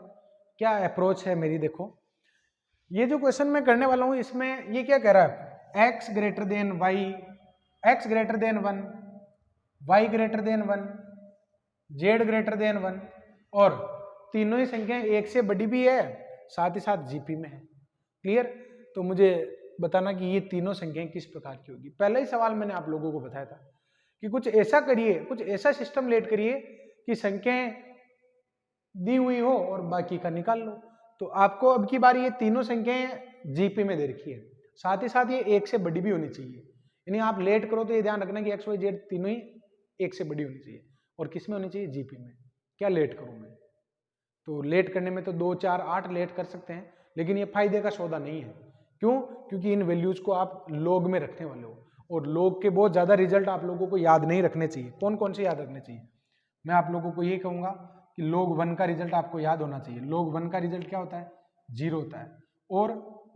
क्या अप्रोच है मेरी, देखो ये जो क्वेश्चन मैं करने वाला हूं इसमें ये क्या कह रहा है x greater than y, x greater than 1, y greater than 1, z greater than 1 और तीनों ही संख्याएं एक से बड़ी भी है साथ ही साथ जीपी में है। क्लियर। तो मुझे बताना कि ये तीनों संख्याएं किस प्रकार की होगी। पहला ही सवाल मैंने आप लोगों को बताया था कि कुछ ऐसा करिए, कुछ ऐसा सिस्टम लेट करिए कि संख्याएं दी हुई हो और बाकी का निकाल लो। तो आपको अब की बार ये तीनों संख्याएं जीपी में दे रखी है, साथ ही साथ ये एक से बड़ी भी होनी चाहिए। यानी आप लेट करो तो ये ध्यान रखना कि एक्स वाई जेड तीनों ही एक से बड़ी होनी चाहिए। और किस में होनी चाहिए, जीपी में। क्या लेट करूं मैं, तो लेट करने में तो 2 4 8 लेट कर सकते हैं, लेकिन ये फायदे का सौदा नहीं है। क्यों, क्योंकि इन वैल्यूज को आप लॉग में रखने वाले हो और लॉग के बहुत ज्यादा रिजल्ट आप लोगों को याद नहीं रखने चाहिए। कौन कौन से याद रखने चाहिए, मैं आप लोगों को ये कहूंगा कि log 1 का रिजल्ट आपको याद होना चाहिए। log 1 का रिजल्ट क्या होता है, 0 होता है। और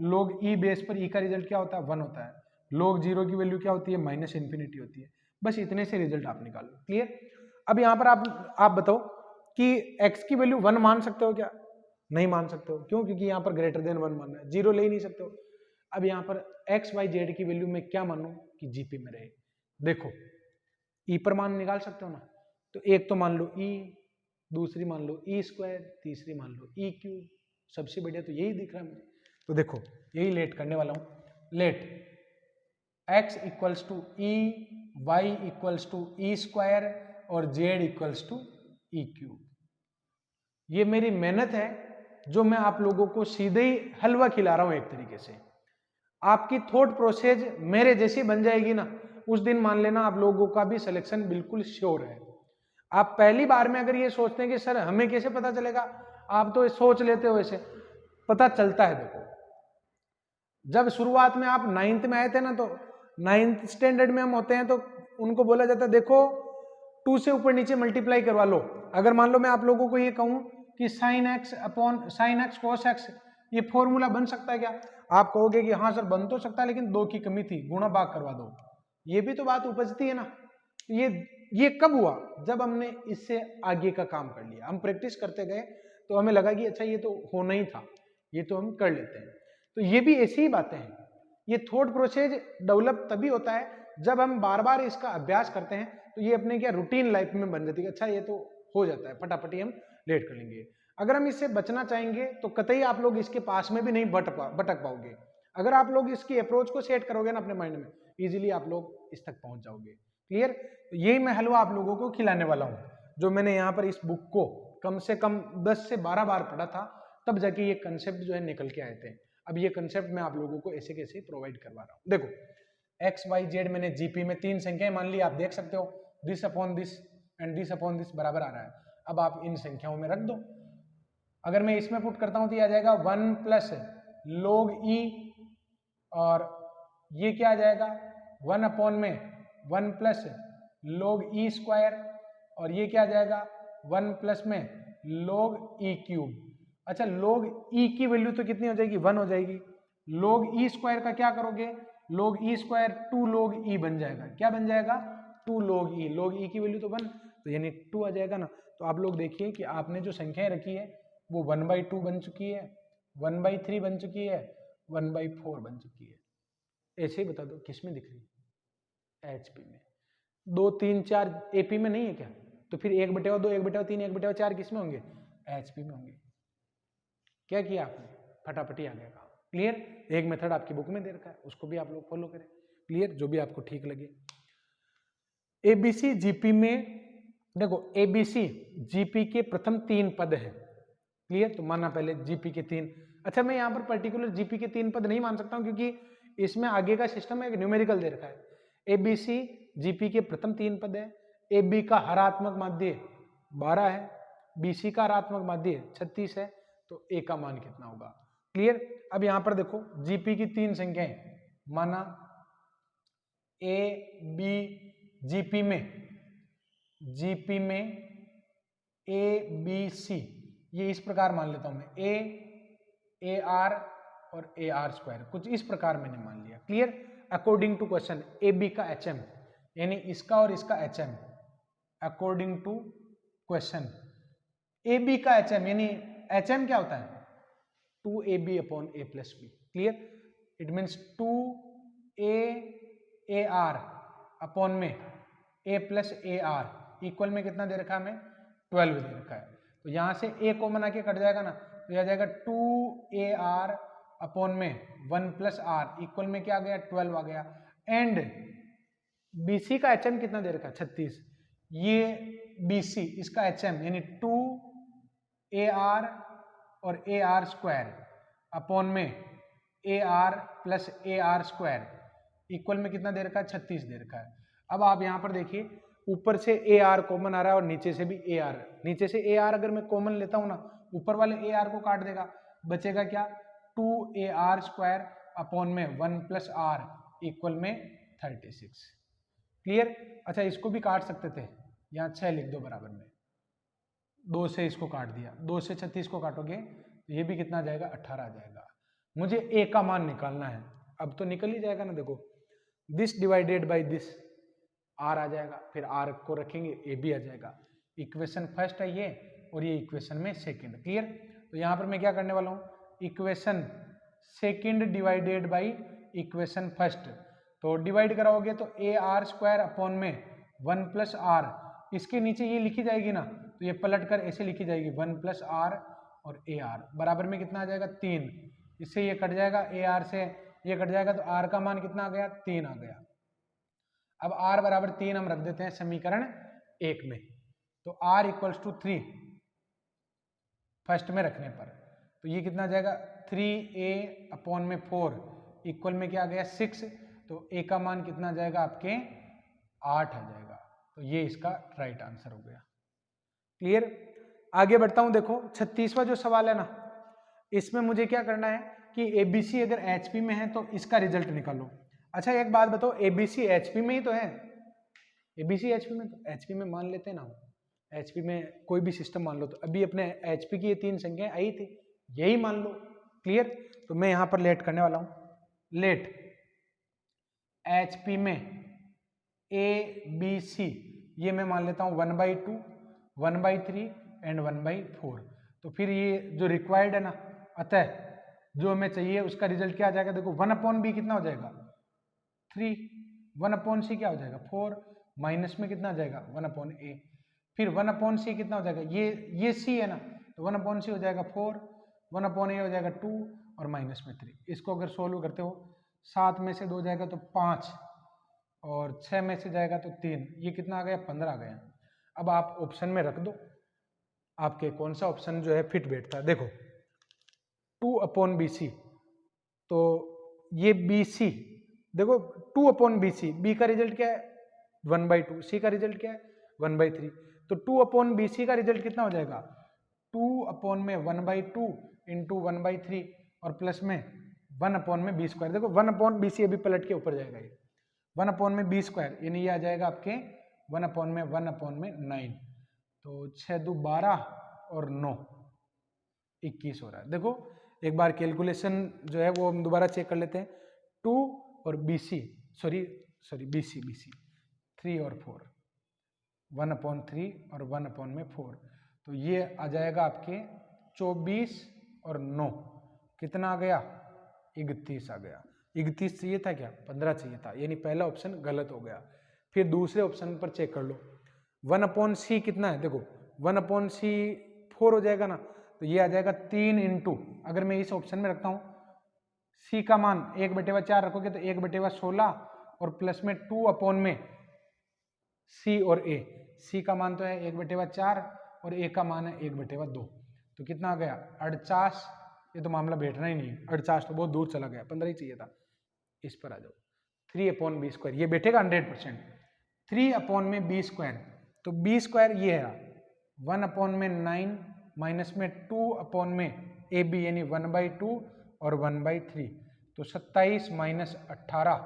log e बेस पर e का रिजल्ट क्या होता है, 1 होता है। log 0 की वैल्यू क्या होती है, -इन्फिनिटी होती है। बस इतने से रिजल्ट आप निकाल लो। क्लियर। अब यहाँ पर आप बताओ कि x की वैल्यू 1 मान सकते हो क्या, नहीं मान सकते हो। क्यों, क्योंकि यहाँ पर ग्रेटर देन 1 मानना है, 0 ले ही नहीं सकते हो। अब यहाँ पर x y z की वैल्यू में क्या मानू कि जीपी में रहे। देखो e पर मान निकाल सकते हो ना, तो एक तो मान लो e, दूसरी मान लो e स्क्वायर, तीसरी मान लो e क्यूब। सबसे बढ़िया तो यही दिख रहा है मुझे। तो देखो यही लेट करने वाला हूं। Let x equals to e, y equals to e square और z equals to e cube. ये मेरी मेहनत है जो मैं आप लोगों को सीधे ही हलवा खिला रहा हूं एक तरीके से। आपकी थॉट प्रोसेस मेरे जैसी बन जाएगी ना, उस दिन मान लेना आप लोगों का भी सिलेक्शन बिल्कुल श्योर है। आप पहली बार में अगर ये सोचते हैं कि सर हमें कैसे पता चलेगा, आप तो सोच लेते हो ऐसे, पता चलता है। देखो जब शुरुआत में आप 9th में आए थे ना, तो 9th स्टैंडर्ड में हम होते हैं तो उनको बोला जाता है देखो 2 से ऊपर नीचे मल्टीप्लाई करवा लो। अगर मान लो मैं आप लोगों को ये कहूं कि sin x upon sin x cos x ये फॉर्मूला बन सकता है क्या, आप कहोगे कि हाँ सर बन तो सकता है, लेकिन 2 की कमी थी, गुणा भाग करवा दो। ये भी तो बात उपजती है ना। ये कब हुआ, जब हमने इससे आगे का काम कर लिया, हम प्रैक्टिस करते गए तो हमें लगा कि अच्छा ये तो होना ही था, ये तो हम कर लेते हैं। तो ये भी ऐसी ही बातें हैं। ये थॉट प्रोसेस डेवलप तभी होता है जब हम बार बार इसका अभ्यास करते हैं, तो ये अपने क्या रूटीन लाइफ में बन जाती है। अच्छा ये तो हो जाता है, फटाफट हम लेट कर लेंगे। अगर हम इससे बचना चाहेंगे तो कतई आप लोग इसके पास में भी नहीं भटक पाओगे। अगर आप लोग इसकी अप्रोच को सेट करोगे ना अपने माइंड में, इजीली आप लोग इस तक पहुंच जाओगे। क्लियर। तो यही मैं हलवा आप लोगों को खिलाने वाला हूं, जो मैंने यहाँ पर इस बुक को कम से कम 10 से 12 बार पढ़ा था, तब जाके ये कंसेप्ट जो है निकल के आए थे। अब ये कंसेप्ट मैं आप लोगों को ऐसे कैसे प्रोवाइड करवा रहा हूँ। देखो एक्स वाई जेड मैंने जीपी में 3 संख्याएं मान ली, आप देख सकते हो this upon this and this upon this बराबर आ रहा है। अब आप इन संख्याओं में रख दो। अगर मैं इसमें पुट करता हूं तो ये आ जाएगा 1 प्लस log e, और ये क्या आ जाएगा 1 अपॉन में 1 प्लस log e स्क्वायर, और ये क्या आ जाएगा 1 प्लस में log e क्यूब। अच्छा log e की वैल्यू तो कितनी हो जाएगी, 1 हो जाएगी। log e स्क्वायर का क्या करोगे, log e square 2 log e बन जाएगा। क्या बन जाएगा 2 log e, log e की वैल्यू तो 1, तो यानी 2 आ जाएगा ना। तो आप लोग देखिए कि आपने जो संख्याएं रखी है वो 1/2 बन चुकी है, 1/3 बन चुकी है, 1/4 बन चुकी है। ऐसे ही बता दो किस में दिख रही है, एचपी में। 2 3 4 एपी में नहीं है क्या, तो फिर 1/2 1/3 1/4 किस में होंगे, एचपी में होंगे। क्या किया आपने, फटाफट ही आ गया काम। क्लियर। एक मेथड आपकी बुक में दे रखा है, उसको भी आप लोग फॉलो करें। क्लियर, जो भी आपको ठीक लगे। एबीसी जीपी में देखो, एबीसी जीपी के प्रथम 3 पद है। क्लियर, तो माना पहले जीपी के 3। अच्छा, मैं यहाँ पर पर्टिकुलर जीपी के 3 पद नहीं मान सकता हूँ, क्योंकि इसमें आगे का सिस्टम एक न्यूमेरिकल दे रखा है। एबीसी जीपी के प्रथम 3 पद है। एबी का हरात्मक माध्य 12 है, बीसी का हरात्मक माध्य 36 है, तो ए का मान कितना होगा। क्लियर। अब यहां पर देखो, जीपी की 3 संख्याएं, माना ए बी, जीपी में ए बी सी, ये इस प्रकार मान लेता हूं मैं, ए आर और ए आर स्क्वायर, कुछ इस प्रकार मैंने मान लिया। Clear. According to question, a b का एच एम, यानी इसका और इसका H M, according to question a b का एच एम, यानी एच एम क्या होता है, 2ab upon a plus b. Clear, it means 2a AR upon में a प्लस AR इक्वल में कितना दे रखा है हमें, 12 दे रखा है। तो यहां से a कॉमन आके कट जाएगा ना, तो यह जाएगा 2AR अपॉन में 1 प्लस आर इक्वल में क्या आ गया, 12 आ गया। एंड BC का HM कितना दे रखा है, 36। ये BC इसका HM यानी 2AR और AR स्क्वायर अपॉन में AR plus AR square equal में कितना दे रखा है, 36 दे रखा है। अब आप यहां पर देखिए, ऊपर से AR कॉमन आ रहा है और नीचे से भी AR। नीचे से AR अगर मैं कॉमन लेता हूं ना, ऊपर वाले AR को काट देगा, बचेगा क्या, 2AR स्क्वायर अपॉन में 1 प्लस आर इक्वल में 36। क्लियर। अच्छा, इसको भी काट सकते थे, यहाँ 6 लिख दो बराबर में, 2 से इसको काट दिया, 2 से 36 को काटोगे तो ये भी कितना आ जाएगा, 18 आ जाएगा। मुझे a का मान निकालना है, अब तो निकल ही जाएगा ना। देखो, this divided by this, r आ जाएगा, फिर r को रखेंगे a भी आ जाएगा। इक्वेशन फर्स्ट है ये, और ये इक्वेशन में सेकंड। क्लियर। तो यहाँ पर मैं क्या करने वाला हूँ, equation second divided by equation first. तो डिवाइड कराओगे तो AR स्क्वायर अपॉन में 1 प्लस आर, इसके नीचे ये लिखी जाएगी ना, तो ये पलट कर ऐसे लिखी जाएगी 1 प्लस आर और AR बराबर में कितना आ जाएगा, 3। इससे ये कट जाएगा, AR से ये कट जाएगा, तो R का मान कितना आ गया, 3 आ गया। अब R बराबर 3 हम रख देते हैं समीकरण 1 में, तो R इक्वल्स टू 3 फर्स्ट में रखने पर, तो ये कितना आ जाएगा, 3a अपॉन में 4 इक्वल में क्या आ गया, 6। तो a का मान कितना आ जाएगा आपके, 8 आ जाएगा। तो ये इसका राइट आंसर हो गया। क्लियर। आगे बढ़ता हूं। देखो 36वां जो सवाल है ना, इसमें मुझे क्या करना है कि ABC अगर HP में है तो इसका रिजल्ट निकालो। अच्छा, एक बात बताओ, ABC HP में ही तो है, ABC HP में, तो HP में मान लेते हैं ना, HP में कोई भी सिस्टम मान लो। तो अभी अपने HP की ये 3 संख्याएं आई थी, यही मान लो। क्लियर। तो मैं यहां पर लेट करने वाला हूं, लेट HP में ABC, ये मैं मान लेता हूं 1/2, 1/3 एंड 1/4। तो फिर ये जो रिक्वायर्ड है ना, अतः जो हमें चाहिए उसका रिजल्ट क्या आ जाएगा, देखो 1/b कितना हो जाएगा, 3, 1/c क्या हो जाएगा, 4, माइनस में कितना आ जाएगा, 1/a, फिर 1/c कितना हो जाएगा, ये c है ना, तो 1/c हो जाएगा 4, 1/a हो जाएगा 2 और माइनस में 3। इसको अगर सोल्व करते हो, 7 में से 2 जाएगा तो 5 और 6 में से जाएगा तो 3, ये कितना आ गया, 15 आ गया। अब आप ऑप्शन में रख दो, आपके कौन सा ऑप्शन जो है फिट बैठता है। देखो 2/BC, तो ये BC, देखो 2/BC, B का रिजल्ट क्या है, 1/2, C का रिजल्ट क्या है, 1/3। तो 2/BC का रिजल्ट कितना हो जाएगा, 2/1/2 इंटू 1/3 और प्लस में 1/b स्क्वायर। देखो 1/BC अभी पलट के ऊपर जाएगा, ये 1/b स्क्वायर, यानी ये आ जाएगा आपके 1/9। तो 6 2 12 और 9 21 हो रहा है। देखो एक बार कैलकुलेशन जो है वो हम दोबारा चेक कर लेते हैं। 2 और BC, BC 3 और 4, 1/3 और 1/4, तो ये आ जाएगा आपके 24 और 9 कितना आ गया, 31 आ गया। 31 चाहिए था क्या, 15 चाहिए था, यानी पहला ऑप्शन गलत हो गया। फिर दूसरे ऑप्शन पर चेक कर लो, 1/c कितना है, देखो 1/c 4 हो जाएगा ना, तो ये आ जाएगा 3 इंटू, अगर मैं इस ऑप्शन में रखता हूँ c का मान 1/4 रखोगे तो 1/16 और प्लस में 2 अपॉन में सी और ए। सी का मान तो है 1/4 और ए का मान है 1/2। तो कितना आ गया 48। ये तो मामला बैठना ही नहीं है, 48 तो बहुत दूर चला गया, 15 ही चाहिए था। इस पर आ जाओ 3/b², ये बैठेगा 100%। 3/b², तो b² ये है 1/9 माइनस में 2 में ab यानी 1/2 और 1/3, तो 27 माइनस 18,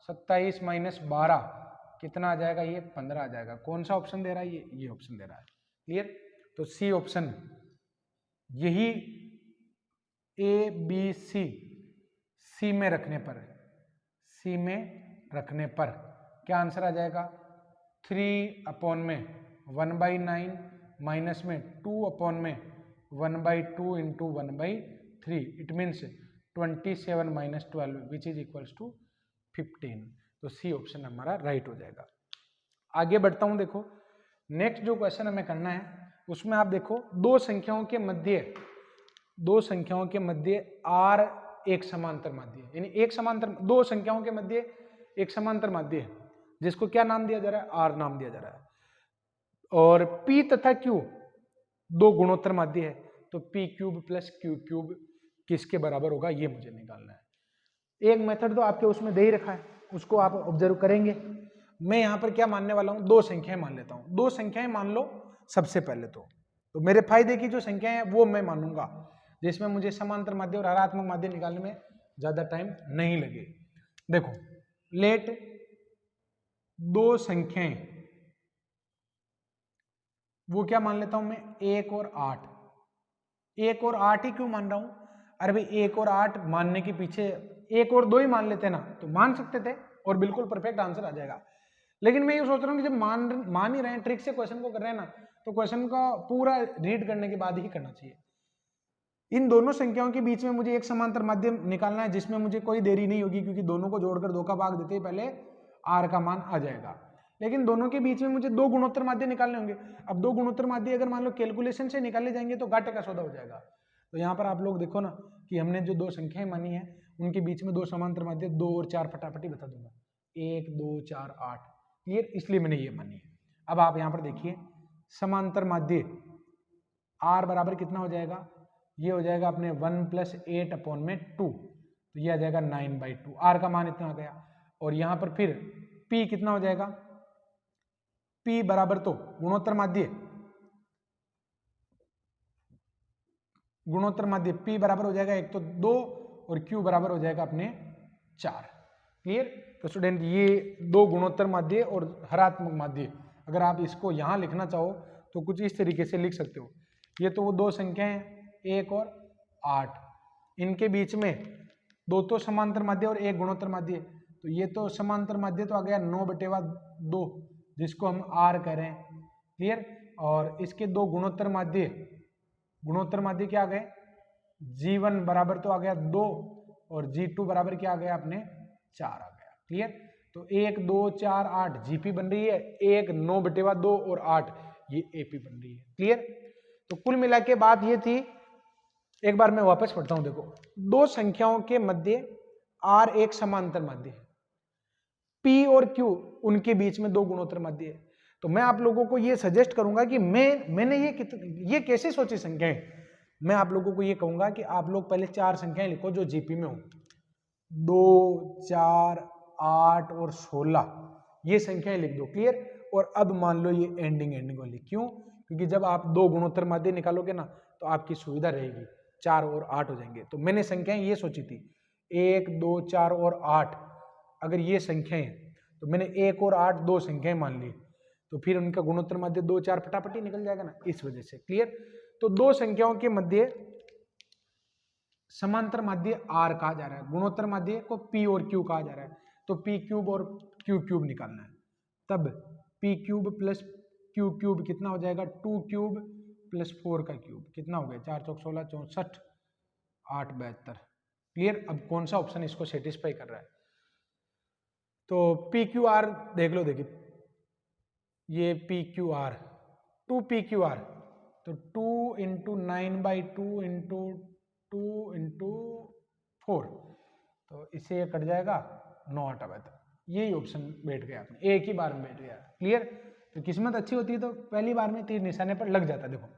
27 माइनस 12 कितना आ जाएगा, ये 15 आ जाएगा। कौन सा ऑप्शन दे रहा है, ये ऑप्शन दे रहा है। क्लियर, तो सी ऑप्शन, यही ए बी सी, सी में रखने पर, सी में रखने पर क्या आंसर आ जाएगा 3 में 1/9 माइनस में 2 में 1/2 into 1/3, it means 27 minus 12 which is equals to 15। तो सी ऑप्शन हमारा राइट हो जाएगा। आगे बढ़ता हूं, देखो नेक्स्ट जो क्वेश्चन हमें करना है उसमें आप देखो दो संख्याओं के मध्य आर एक समांतर माध्य है, यानी एक समांतर, दो संख्याओं के मध्य एक समांतर माध्य है जिसको क्या नाम दिया जा रहा है, आर नाम दिया जा रहा है। और P तथा Q दो गुणोत्तर माध्य है, तो P³ प्लस Q³ किसके बराबर होगा, ये मुझे निकालना है। एक मेथड तो आपके उसमें दे ही रखा है, उसको आप ऑब्जर्व करेंगे। मैं यहां पर क्या मानने वाला हूं, दो संख्याएं मान लेता हूं। दो संख्याएं मान लो सबसे पहले, तो मेरे फायदे की जो संख्याएं हैं वो मैं मानूंगा, जिसमें मुझे समांतर माध्य और हरात्मक माध्य निकालने में ज्यादा टाइम नहीं लगे। देखो लेट दो संख्याएं, वो क्या मान लेता हूं मैं, 1 और 8। 1 और 8 ही क्यों मान रहा हूं, अरे भाई 1 और 8 मानने के पीछे 1 और 2 ही मान लेते ना तो मान सकते थे और बिल्कुल परफेक्ट आंसर आ जाएगा। लेकिन मैं ये सोच रहा हूं कि जब मान ही रहे हैं, ट्रिक से क्वेश्चन को कर रहे हैं ना, तो क्वेश्चन का पूरा रीड करने के बाद ही करना चाहिए। इन दोनों संख्याओं के बीच में मुझे एक समांतर माध्यम निकालना है जिसमें मुझे कोई देरी नहीं होगी, क्योंकि दोनों को जोड़कर 2 का भाग देते ही पहले आर का मान आ जाएगा। लेकिन दोनों के बीच में मुझे दो गुणोत्तर माध्य निकालने होंगे। अब दो गुणोत्तर माध्य अगर मान लो कैलकुलेशन से निकाले जाएंगे तो घाटे का सौदा हो जाएगा। तो यहाँ पर आप लोग देखो ना कि हमने जो दो संख्याएं मानी है उनके बीच में दो समांतर माध्य 2 और 4 फटाफटी बता दूंगा, 1 2 4 8। क्लियर, इसलिए मैंने ये मानी है। अब आप यहाँ पर देखिए समांतर माध्य आर बराबर कितना हो जाएगा, ये हो जाएगा अपने 1 + 8/2, तो ये आ जाएगा 9/2। आर का मान इतना आ गया। और यहाँ पर फिर P कितना हो जाएगा, P बराबर तो गुणोत्तर माध्य P बराबर हो जाएगा एक तो 2 और Q बराबर हो जाएगा अपने 4। क्लियर, तो स्टूडेंट ये दो गुणोत्तर माध्य और हरात्मक माध्य, अगर आप इसको यहां लिखना चाहो तो कुछ इस तरीके से लिख सकते हो। ये तो वो दो संख्याएं हैं 1 और 8, इनके बीच में दो तो समांतर माध्य और एक गुणोत्तर माध्य, तो ये तो समांतर माध्य तो आ गया 9/2 जिसको हम R कह रहे हैं। क्लियर, और इसके दो गुणोत्तर माध्य क्या आ गए, G1 बराबर तो आ गया 2 और G2 बराबर क्या आ गया अपने 4 आ गया। क्लियर, तो 1 2 4 8 GP बन रही है, 1 9/2 और 8 ये AP बन रही है। क्लियर, तो कुल मिला के बात ये थी, एक बार मैं वापस पढ़ता हूं। देखो दो संख्याओं के मध्य R एक समांतर माध्य है, P और Q उनके बीच में दो गुणोत्तर माध्य है। तो मैं आप लोगों को ये सजेस्ट करूंगा कि मैंने ये कैसे सोची संख्याएं, मैं आप लोगों को ये कहूंगा कि आप लोग पहले 4 संख्याएं लिखो जो जीपी में हो, 2 4 8 और 16 ये संख्याएं लिख दो। क्लियर, और अब मान लो ये एंडिंग वाली, क्यों, क्योंकि जब आप दो गुणोत्तर माध्य निकालोगे ना तो आपकी सुविधा रहेगी, 4 और 8 हो जाएंगे। तो मैंने संख्याएं ये सोची थी 1 2 4 और 8, अगर ये संख्याएं हैं तो मैंने 1 और 8 दो संख्याएं मान ली, तो फिर उनका गुणोत्तर माध्य 2 4 फटाफटी निकल जाएगा ना, इस वजह से। क्लियर, तो दो संख्याओं के मध्य समांतर माध्य R कहा जा रहा है, गुणोत्तर माध्य को P और Q कहा जा रहा है, तो P³ और Q³ निकालना है। तब P³ प्लस Q³ कितना हो जाएगा, 2³ प्लस 4 का क्यूब कितना हो गया, 4 चौक 16 64 8 72। क्लियर, अब कौन सा ऑप्शन इसको सेटिस्फाई कर रहा है, तो PQR देख लो, देखिए ये PQR 2PQR, तो 2 × 9/2 × 2 × 4, तो इससे ये कट जाएगा 9 8 72। यही ऑप्शन बैठ गया आपने, एक ही बार में बैठ गया। क्लियर? तो किस्मत अच्छी होती है तो पहली बार में तीर निशाने पर लग जाता है। देखो,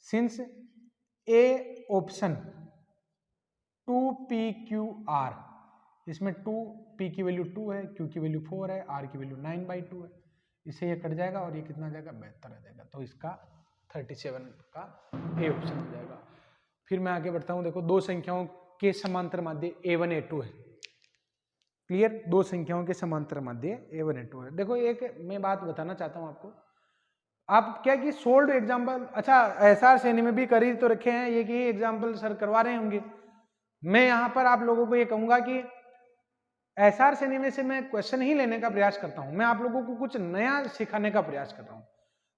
सिंस ए ऑप्शन 2PQR, इसमें 2P की वैल्यू 2 है, Q की वैल्यू 4 है, R की वैल्यू 9/2 है, इससे ये कट जाएगा और ये कितना आ जाएगा 72 आ जाएगा। तो इसका 37 का ए ऑप्शन हो जाएगा। फिर मैं आगे बढ़ता हूं। देखो, दो संख्याओं के समांतर माध्य A1 A2 है। क्लियर? दो संख्याओं के समांतर माध्य A1 A2 है। देखो, एक मैं बात बताना चाहता हूं आपको, आप क्या कि सोल्ड एग्जाम्पल, अच्छा एसआर श्रेणी में भी कर ही तो रखे हैं ये कि एग्जाम्पल सर करवा रहे होंगे। मैं यहाँ पर आप लोगों को ये कहूंगा कि एसआर श्रेणी में से मैं क्वेश्चन ही लेने का प्रयास करता हूं, मैं आप लोगों को कुछ नया सिखाने का प्रयास कर रहा हूं।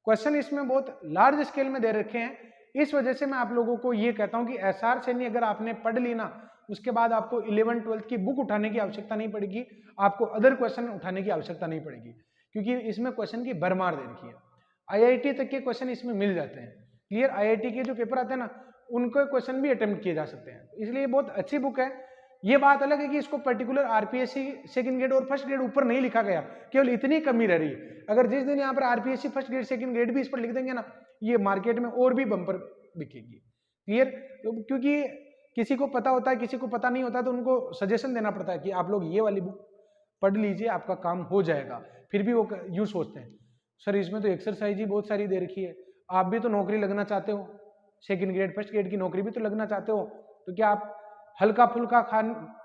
क्वेश्चन इसमें बहुत लार्ज स्केल में दे रखे हैं, इस वजह से मैं आप लोगों को ये कहता हूं कि एसआर श्रेणी अगर आपने पढ़ ली ना, उसके बाद आपको 11th-12th की बुक उठाने की आवश्यकता नहीं पड़ेगी, आपको अदर क्वेश्चन उठाने की आवश्यकता नहीं पड़ेगी, क्योंकि इसमें क्वेश्चन की भरमार दे रखी है। आईआईटी तक के क्वेश्चन इसमें मिल जाते हैं। क्लियर? आईआईटी के जो पेपर आते हैं ना, उनके क्वेश्चन भी अटेम्प्ट किए जा सकते हैं, इसलिए बहुत अच्छी बुक है। ये बात अलग है कि इसको पर्टिकुलर आरपीएससी सेकंड ग्रेड और फर्स्ट ग्रेड ऊपर नहीं लिखा गया, केवल इतनी कमी रह रही है। अगर जिस दिन यहाँ पर RPSC first grade second grade भी इस पर लिख देंगे ना, ये मार्केट में और भी बम्पर बिकेगी। क्लियर? तो क्योंकि किसी को पता होता है, किसी को पता नहीं होता, तो उनको सजेशन देना पड़ता है कि आप लोग ये वाली बुक पढ़ लीजिए, आपका काम हो जाएगा। फिर भी वो यूं सोचते हैं, सर इसमें तो एक्सरसाइज ही बहुत सारी दे रखी है, आप भी तो नौकरी लगना चाहते हो, सेकंड ग्रेड फर्स्ट ग्रेड की नौकरी भी तो लगना चाहते हो, तो क्या आप हल्का फुल्का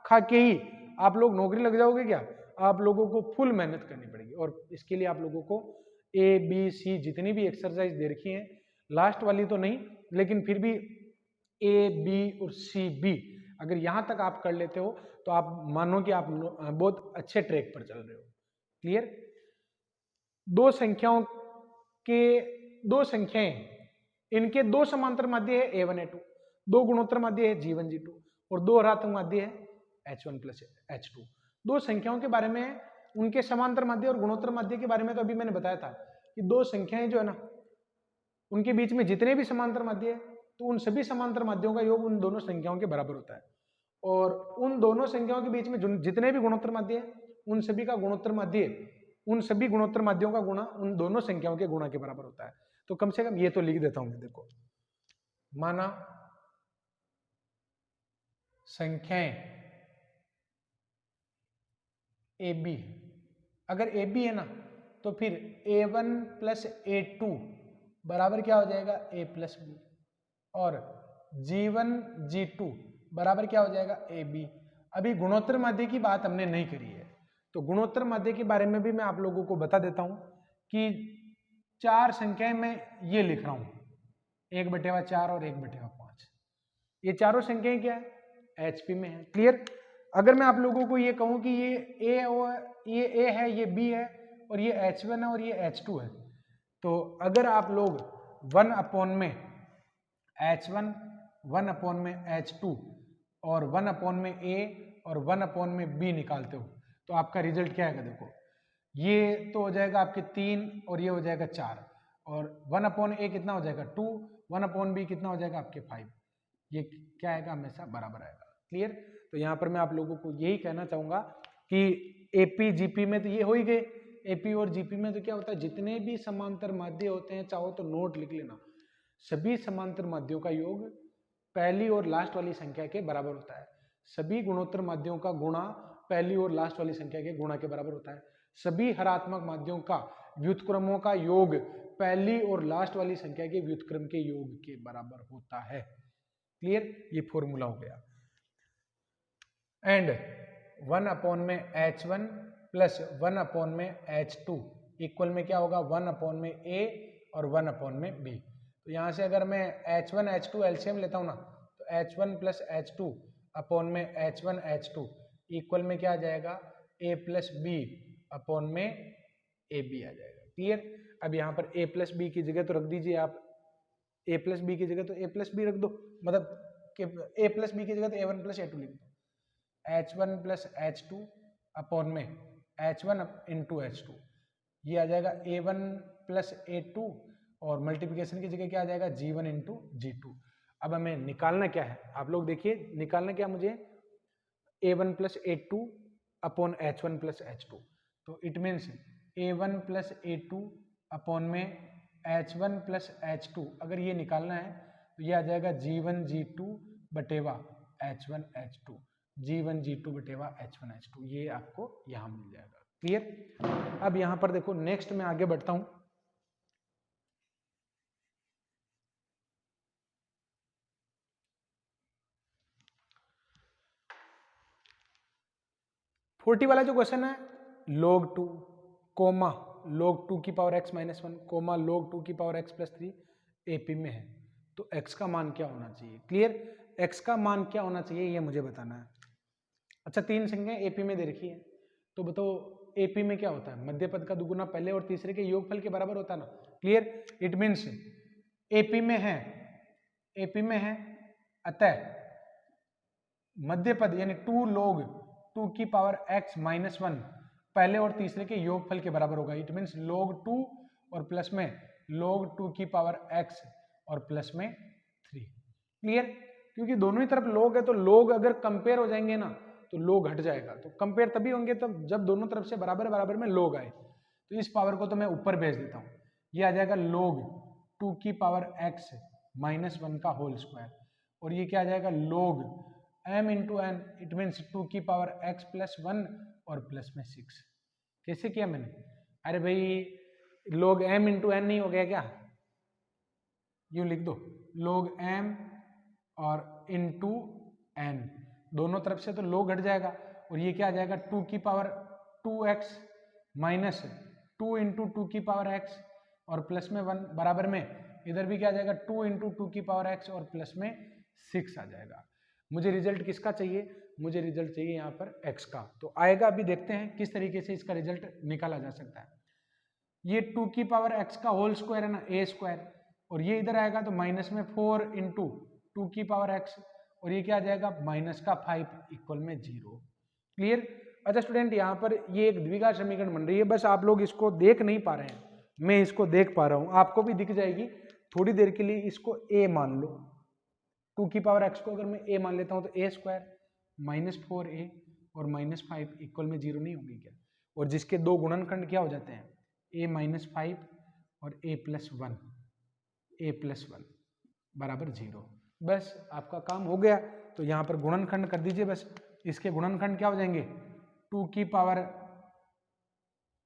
खा के ही आप लोग नौकरी लग जाओगे क्या? आप लोगों को फुल मेहनत करनी पड़ेगी, और इसके लिए आप लोगों को ABC जितनी भी एक्सरसाइज दे रखी है, लास्ट वाली तो नहीं, लेकिन फिर भी A, B और C, B अगर यहां तक आप कर लेते हो तो आप मानो कि आप बहुत अच्छे ट्रैक पर चल रहे हो। क्लियर? दो संख्याएं, इनके दो समांतर माध्य है A1 A2, दो गुणोत्तर माध्य है G1 G2 और दो ऋणात्मक माध्य है H1 + H2। दो संख्याओं के बारे में, उनके समांतर माध्य और गुणोत्तर माध्य के बारे में तो अभी मैंने बताया था कि दो संख्याएं जो है ना, उनके बीच में जितने भी समांतर माध्य है, तो उन सभी समांतर माध्यों का योग उन दोनों संख्याओं के बराबर होता है, और उन दोनों संख्याओं के बीच में जितने भी गुणोत्तर माध्य है, उन सभी का गुणोत्तर माध्य, उन सभी गुणोत्तर माध्यों का गुणा उन दोनों संख्याओं के गुणा के बराबर होता है। तो कम से कम ये तो लिख देता हूं मैं। देखो, माना संख्याएं AB, अगर AB है ना, तो फिर A1 + A2 बराबर क्या हो जाएगा? A + B, और G1 G2 बराबर क्या हो जाएगा? AB। अभी गुणोत्तर माध्य की बात हमने नहीं करी है, तो गुणोत्तर माध्य के बारे में भी मैं आप लोगों को बता देता हूं कि चार संख्याएं मैं ये लिख रहा हूं, 1/4 और 1/5। ये चारों संख्याएं क्या है? HP में है। क्लियर? अगर मैं आप लोगों को ये कहूं कि ये A है, ये B है, और ये H1 है और ये H2 है, तो अगर आप लोग 1/H1, 1/H2 और 1/A और 1/B निकालते हो, तो आपका रिजल्ट क्या आएगा? देखो, ये तो हो जाएगा आपके 3 और ये हो जाएगा 4, और 1/A कितना हो जाएगा? 2, 1/B कितना हो जाएगा? आपके 5। ये क्या आएगा? हमेशा बराबर आएगा। क्लियर? तो यहाँ पर मैं आप लोगों को यही कहना चाहूंगा कि AP GP में तो ये हो ही गए, AP और GP में तो क्या होता है, जितने भी समांतर माध्य होते हैं, चाहो तो नोट लिख लेना, सभी समांतर माध्यों का योग पहली और लास्ट वाली संख्या के बराबर होता है। सभी गुणोत्तर माध्यों का गुणा पहली और लास्ट वाली संख्या के गुणा के बराबर होता है। सभी हरात्मक माध्यों का व्युत्क्रमों का योग पहली और लास्ट वाली संख्या के व्युत्क्रम के योग के बराबर होता है। क्लियर? ये फॉर्मूला हो गया। एंड 1/H1 + 1/H2 इक्वल में क्या होगा? 1/A और 1/B। तो यहां से अगर मैं H1 H2 एलसीएम लेता हूं ना, तो H1 + H2/H1 H2 इक्वल में क्या आ जाएगा? A + B में AB आ जाएगा। क्लियर? अब यहाँ पर A + B की जगह तो रख दीजिए आप, A + B की जगह तो A + B रख दो, मतलब कि A + B की जगह तो A1 + A2 लिख दो। H1 + H2 में H1 × H2, ये आ जाएगा A1 + A2, और मल्टीप्लिकेशन की जगह क्या आ जाएगा? G1 × G2। अब हमें निकालना क्या है? आप लोग देखिए, निकालना क्या मुझे? A1 + A2 H1 + H2। तो it means A1 plus A2 upon में H1 प्लस H2, अगर ये निकालना है तो ये आ जाएगा G1 G2 बटेवा H1 H2, G1 G2 बटेवा H1 H2, ये आपको यहाँ मिल जाएगा। क्लियर? अब यहाँ पर देखो नेक्स्ट में आगे बढ़ता हूँ। फोर्टी वाला जो क्वेश्चन है, log 2 कोमा log 2 की power x minus 1 comma log 2 की पावर x प्लस 3 एपी में है, तो x का मान क्या होना चाहिए? क्लियर? x का मान क्या होना चाहिए ये मुझे बताना है। अच्छा, तीन संख्याएं एपी में दे रखी है, तो बताओ एपी में क्या होता है? मध्य पद का दुगुना पहले और तीसरे के योगफल के बराबर होता है ना। क्लियर? इट मीन्स एपी में है, एपी में है, अतः मध्य पद यानी 2 log 2 की पावर x माइनस 1 पहले और तीसरे के योगफल के बराबर होगा। इट मीन्स log 2 और प्लस में log 2 की पावर x और प्लस में 3। क्लियर? क्योंकि दोनों ही तरफ log है, तो log अगर कंपेयर हो जाएंगे ना तो log हट जाएगा। तो कंपेयर तभी होंगे तब जब दोनों तरफ से बराबर बराबर में log आए। तो इस पावर को तो मैं ऊपर भेज देता हूँ, ये आ जाएगा log 2 की पावर x माइनस 1 का होल स्क्वायर, और ये क्या आ जाएगा log m into n, it means 2 की पावर x प्लस 1 और प्लस में 6। कैसे किया मैंने? अरे भाई log m इंटू एन नहीं हो गया क्या? यूं लिख दो log m और इंटू एन, दोनों तरफ से तो log घट जाएगा, और ये क्या आ जाएगा 2 की पावर 2x माइनस 2 इंटू 2 की पावर x और प्लस में 1 बराबर में इधर भी क्या आ जाएगा 2 इंटू 2 की पावर x और प्लस में 6 आ जाएगा। मुझे रिजल्ट किसका चाहिए? मुझे रिजल्ट चाहिए यहाँ पर x का, तो आएगा। अभी देखते हैं किस तरीके से इसका रिजल्ट निकाला जा सकता है। ये 2 की पावर x का होल स्क्वायर है ना, a स्क्वायर, और ये इधर आएगा तो माइनस में 4 इंटू 2 की पावर x, और ये क्या आ जाएगा माइनस का 5 इक्वल में 0। क्लियर? अच्छा स्टूडेंट, यहाँ पर ये एक द्विघात समीकरण बन रही है, बस आप लोग इसको देख नहीं पा रहे हैं, मैं इसको देख पा रहा हूँ, आपको भी दिख जाएगी थोड़ी देर के लिए। इसको a मान लो, 2 की पावर x को अगर मैं a मान लेता हूँ तो a स्क्वायर माइनस 4a और माइनस 5 इक्वल में 0 नहीं होगी क्या? और जिसके दो गुणनखंड क्या हो जाते हैं, a माइनस 5 और a प्लस 1 बराबर 0। बस आपका काम हो गया। तो यहाँ पर गुणनखंड कर दीजिए, बस इसके गुणनखंड क्या हो जाएंगे 2 की पावर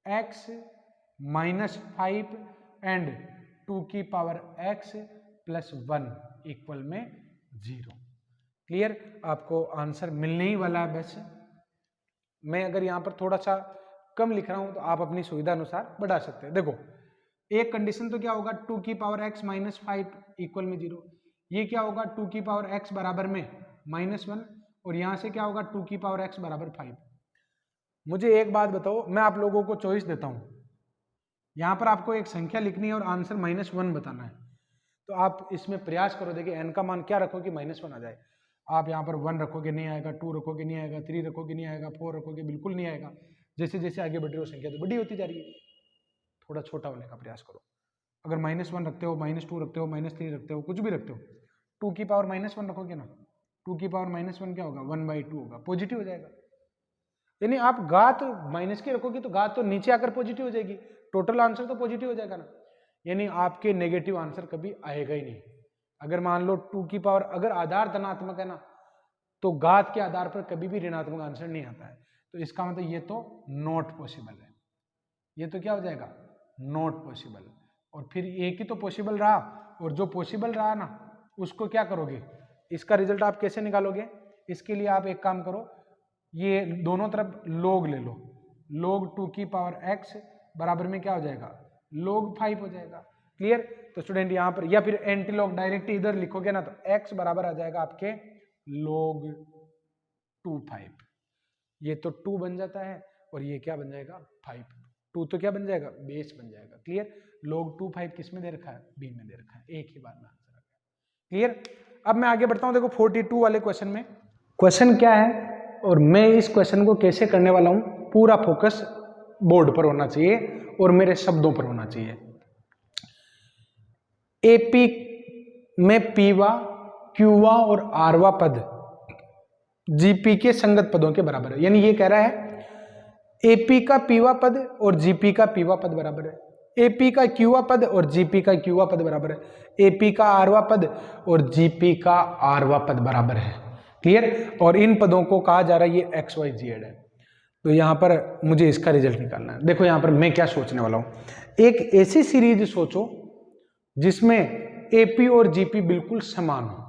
x माइनस 5 एंड 2 की पावर x प्लस 1 इक्वल में 0। क्लियर? आपको आंसर मिलने ही वाला है। बस मैं अगर यहाँ पर थोड़ा सा कम लिख रहा हूँ तो आप अपनी सुविधा अनुसार बढ़ा सकते हैं। देखो एक कंडीशन तो क्या होगा 2 की पावर x माइनस 5 इक्वल में 0, ये क्या होगा 2 की पावर x बराबर में -1, और यहाँ से क्या होगा 2 की पावर x बराबर 5। मुझे एक बात बताओ, मैं आप लोगों को चॉइस देता हूँ, यहाँ पर आपको एक संख्या लिखनी है और आंसर -1 बताना है। तो आप इसमें प्रयास करो, देखिए n का मान क्या रखोगे -1 आ जाए। आप यहाँ पर 1 रखोगे नहीं आएगा, 2 रखोगे नहीं आएगा, 3 रखोगे नहीं आएगा, 4 रखोगे बिल्कुल नहीं आएगा। जैसे जैसे आगे बढ़ रही हो संख्या तो बड़ी होती जा रही है, थोड़ा छोटा होने का प्रयास करो। अगर -1 रखते हो, -2 रखते हो, -3 रखते हो, कुछ भी रखते हो, 2 की पावर -1 रखोगे ना, 2 की पावर -1 क्या होगा 1/2 होगा, पॉजिटिव हो जाएगा। यानी आप घात माइनस की रखोगे तो घात तो नीचे आकर पॉजिटिव हो जाएगी, टोटल आंसर तो पॉजिटिव हो जाएगा ना। यानी आपके नेगेटिव आंसर कभी आएगा ही नहीं। अगर मान लो 2 की पावर अगर आधार धनात्मक है ना, तो घात के आधार पर कभी भी ऋणात्मक आंसर नहीं आता है। तो इसका मतलब ये तो नॉट पॉसिबल है, ये तो क्या हो जाएगा नॉट पॉसिबल। और फिर एक ही तो पॉसिबल रहा, और जो पॉसिबल रहा ना उसको क्या करोगे, इसका रिजल्ट आप कैसे निकालोगे? इसके लिए आप एक काम करो, ये दोनों तरफ log ले लो, log 2 की पावर x बराबर में क्या हो जाएगा log 5 हो जाएगा। क्लियर? तो स्टूडेंट यहाँ पर या फिर एंटी लॉग डायरेक्ट इधर लिखोगे ना तो x बराबर आ जाएगा आपके log 2/5। ये तो 2 बन जाता है और ये क्या बन जाएगा 5। 2 तो क्या बन जाएगा बेस बन जाएगा। क्लियर? log 2/5 किस में दे रखा है बी में दे रखा है, एक ही बार में आंसर आ गया। क्लियर? अब मैं आगे बढ़ता हूँ। देखो 42 वाले क्वेश्चन में क्वेश्चन क्या है और मैं इस क्वेश्चन को कैसे करने वाला हूँ, पूरा फोकस बोर्ड पर होना चाहिए और मेरे शब्दों पर होना चाहिए। एपी में पीवा क्यूवा और आरवा पद जीपी के संगत पदों के बराबर है। यानी ये कह रहा है AP का Pवा पद और GP का Pवा पद बराबर है, AP का Qवा पद और GP का Qवा पद बराबर है, AP का Rवा पद और GP का Rवा पद बराबर है। क्लियर? और इन पदों को कहा जा रहा है ये XYZ है। तो यहां पर मुझे इसका रिजल्ट निकालना है। देखो यहां पर मैं क्या सोचने वाला हूं, एक ऐसी सीरीज सोचो जिसमें AP और GP बिल्कुल समान हो।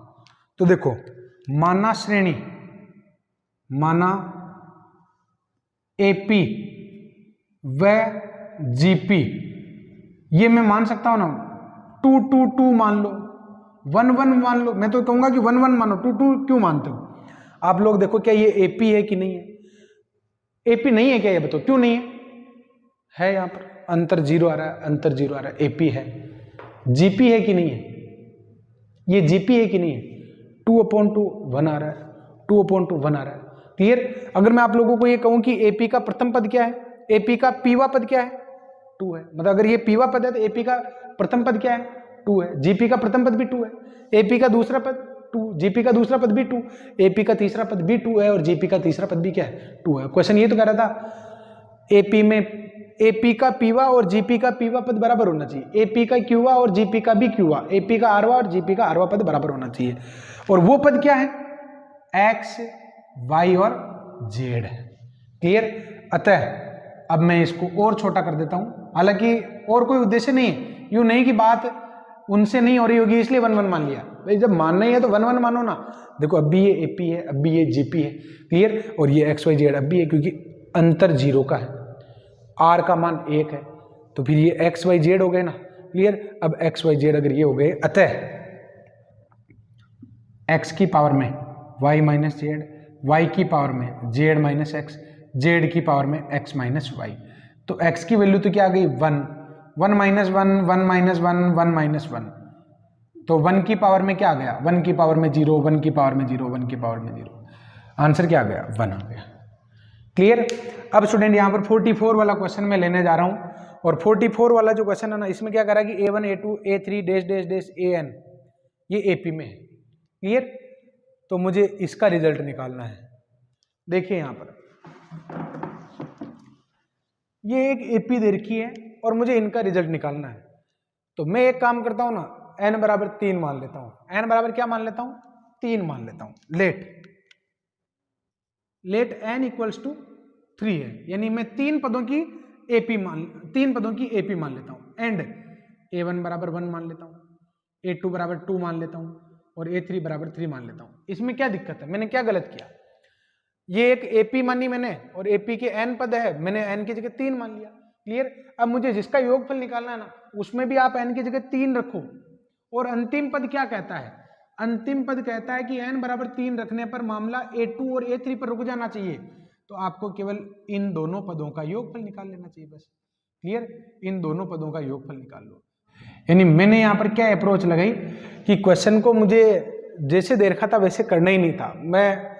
तो देखो माना श्रेणी, माना AP व GP, ये मैं मान सकता हूं ना, 2 2 2 मान लो, 1 1 मान लो। मैं तो कहूंगा कि 1 1 मानो, 2 2 क्यों मानते हो आप लोग? देखो क्या ये AP है कि नहीं है? AP नहीं है क्या? ये बताओ क्यों नहीं है? है यहां पर अंतर 0 आ रहा है, अंतर 0 आ रहा है, AP है। GP है कि नहीं है? ये GP है कि नहीं है? 2/2 1 आ रहा है, 2/2 1 आ रहा है। क्लियर? अगर मैं आप लोगों को ये कहूं कि AP का प्रथम पद क्या है, AP का Pवा पद क्या है? 2 है। मतलब अगर ये Pवा पद है तो AP का प्रथम पद क्या है? 2 है। GP का प्रथम पद भी 2 है, AP का दूसरा पद 2, GP का दूसरा पद भी 2, AP का तीसरा पद भी 2 है और GP का तीसरा पद भी क्या है? 2 है। क्वेश्चन ये तो कह रहा था AP में AP का Pवा और GP का Pवा पद बराबर होना चाहिए, AP का Qवा और GP का भी Qवा, AP का Rवा और GP का Rवा पद बराबर होना चाहिए। और वो पद क्या है? X, Y और Z है। क्लियर? अतः अब मैं इसको और छोटा कर देता हूं, हालांकि और कोई उद्देश्य नहीं है, यूं नहीं कि बात उनसे नहीं हो रही होगी इसलिए 1 1 मान लिया। भाई जब मानना ही है तो 1 1 मानो ना। देखो अब भी ये AP है, अब भी ये GP है। क्लियर? और ये XYZ अब भी है क्योंकि अंतर 0 का है, R का मान 1 है, तो फिर ये XYZ हो गए ना। क्लियर? अब XYZ अगर ये हो गए, अतः x की पावर में y माइनस जेड, y की पावर में z माइनस एक्स, z की पावर में x माइनस वाई। तो x की वैल्यू तो क्या आ गई? 1, 1 माइनस 1, 1 माइनस 1, 1 माइनस 1। तो 1 की पावर में क्या आ गया? 1 की पावर में 0, 1 की पावर में 0, 1 की पावर में 0। आंसर क्या आ गया? 1 आ गया। क्लियर? अब स्टूडेंट यहाँ पर 44 वाला क्वेश्चन मैं लेने जा रहा हूँ, और 44 वाला जो क्वेश्चन है ना, इसमें क्या करा कि A1 A2 A3 dash dash dash AN ये AP में है। क्लियर? तो मुझे इसका रिजल्ट निकालना है। देखिए यहां पर ये एक AP दे रखी है और मुझे इनका रिजल्ट निकालना है। तो मैं एक काम करता हूं ना, n बराबर 3 मान लेता हूं। n बराबर क्या मान लेता हूं? 3 मान लेता हूं। लेट n इक्वल्स टू 3 है, यानी मैं 3 पदों की AP मान लेता हूं। एंड A1 बराबर 1 मान लेता हूं, A2 बराबर 2 मान लेता हूं और A3 बराबर 3 मान लेता हूं। इसमें क्या दिक्कत है? मैंने क्या गलत किया? ये एक AP मानी मैंने और AP के n पद है, मैंने n की जगह 3 मान लिया। क्लियर? अब मुझे जिसका योगफल निकालना है ना, उसमें भी आप n की जगह 3 रखो। और अंतिम पद क्या कहता है? अंतिम पद कहता है कि n बराबर 3 रखने पर मामला A2 और A3 पर रुक जाना चाहिए। तो आपको केवल इन दोनों पदों का योगफल निकाल लेना चाहिए बस। क्लियर? इन दोनों पदों का योगफल निकाल लो। यानी मैंने यहां पर क्या अप्रोच लगाई कि क्वेश्चन को मुझे जैसे दे रखा था वैसे करना ही नहीं था, मैं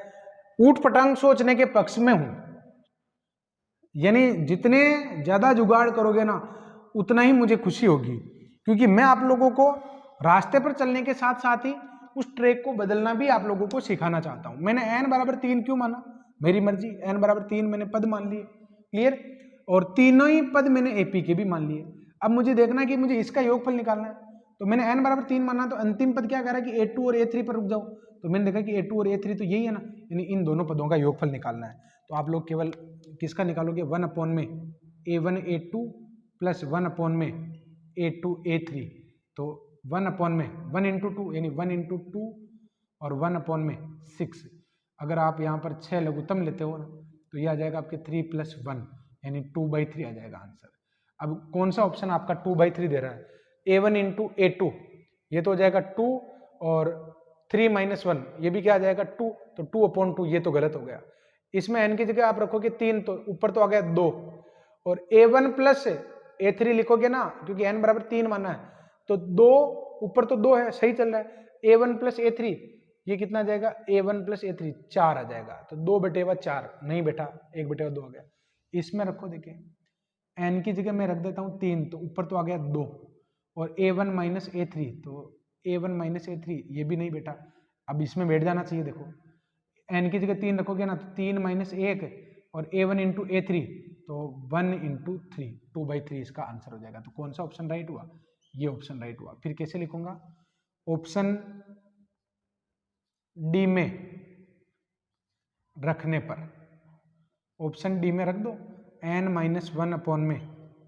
ऊट पटांग सोचने के पक्ष में हूं। यानी जितने ज्यादा जुगाड़ करोगे ना उतना ही मुझे खुशी होगी, क्योंकि मैं आप लोगों को रास्ते पर चलने के साथ साथ ही उस ट्रैक को बदलना भी आप लोगों को सिखाना चाहता हूं। मैंने n बराबर 3 क्यों माना? मेरी मर्जी, n बराबर 3 मैंने पद मान लिए। क्लियर? और तीनों ही पद मैंने AP के भी मान लिए। अब मुझे देखना है कि मुझे इसका योगफल निकालना है। तो मैंने n बराबर 3 माना, तो अंतिम पद क्या कह रहा है कि A2 और A3 पर रुक जाओ। तो मैंने देखा कि A2 और A3 तो यही है ना, यानी इन दोनों पदों का योगफल निकालना है। तो आप लोग केवल किसका निकालोगे? 1 में A1 A2 प्लस 1 में A2 A3। तो 1 में 1 इंटू 2 यानी 1 इंटू 2 और 1 में 6। अगर आप यहाँ पर 6 लघुत्तम लेते हो ना, तो ये आ जाएगा आपके 3 + 1 यानी 2/3 आ जाएगा आंसर। अब कौन सा ऑप्शन आपका 2/3 दे रहा है? A1 इंटू A2, ये तो हो जाएगा 2, और 3 - 1 ये भी क्या आ जाएगा? 2। तो 2/2 ये तो गलत हो गया। इसमें n की जगह आप रखोगे 3, तो ऊपर तो आ गया 2, और A1 प्लस A3 लिखोगे ना, क्योंकि n बराबर 3 माना है, तो 2 ऊपर तो 2 है, सही चल रहा है। A1 प्लस A3 ये कितना आ जाएगा? A1 प्लस A3 4 आ जाएगा। तो 2/4 नहीं बेटा, 1/2 आ गया। इसमें रखो, देखिए n की जगह मैं रख देता हूँ 3, तो ऊपर तो आ गया 2, और A1 माइनस A3, तो A1 माइनस A3 ये भी नहीं बेटा, अब इसमें बैठ जाना चाहिए। देखो n की जगह 3 रखोगे ना, तो 3 - 1 और A1 इंटू A3, तो 1 इंटू 3, 2/3 इसका आंसर हो जाएगा। तो कौन सा ऑप्शन राइट हुआ? ये ऑप्शन राइट हुआ। फिर कैसे लिखूंगा? ऑप्शन डी में रखने पर, ऑप्शन डी में रख दो n-1 अपॉन में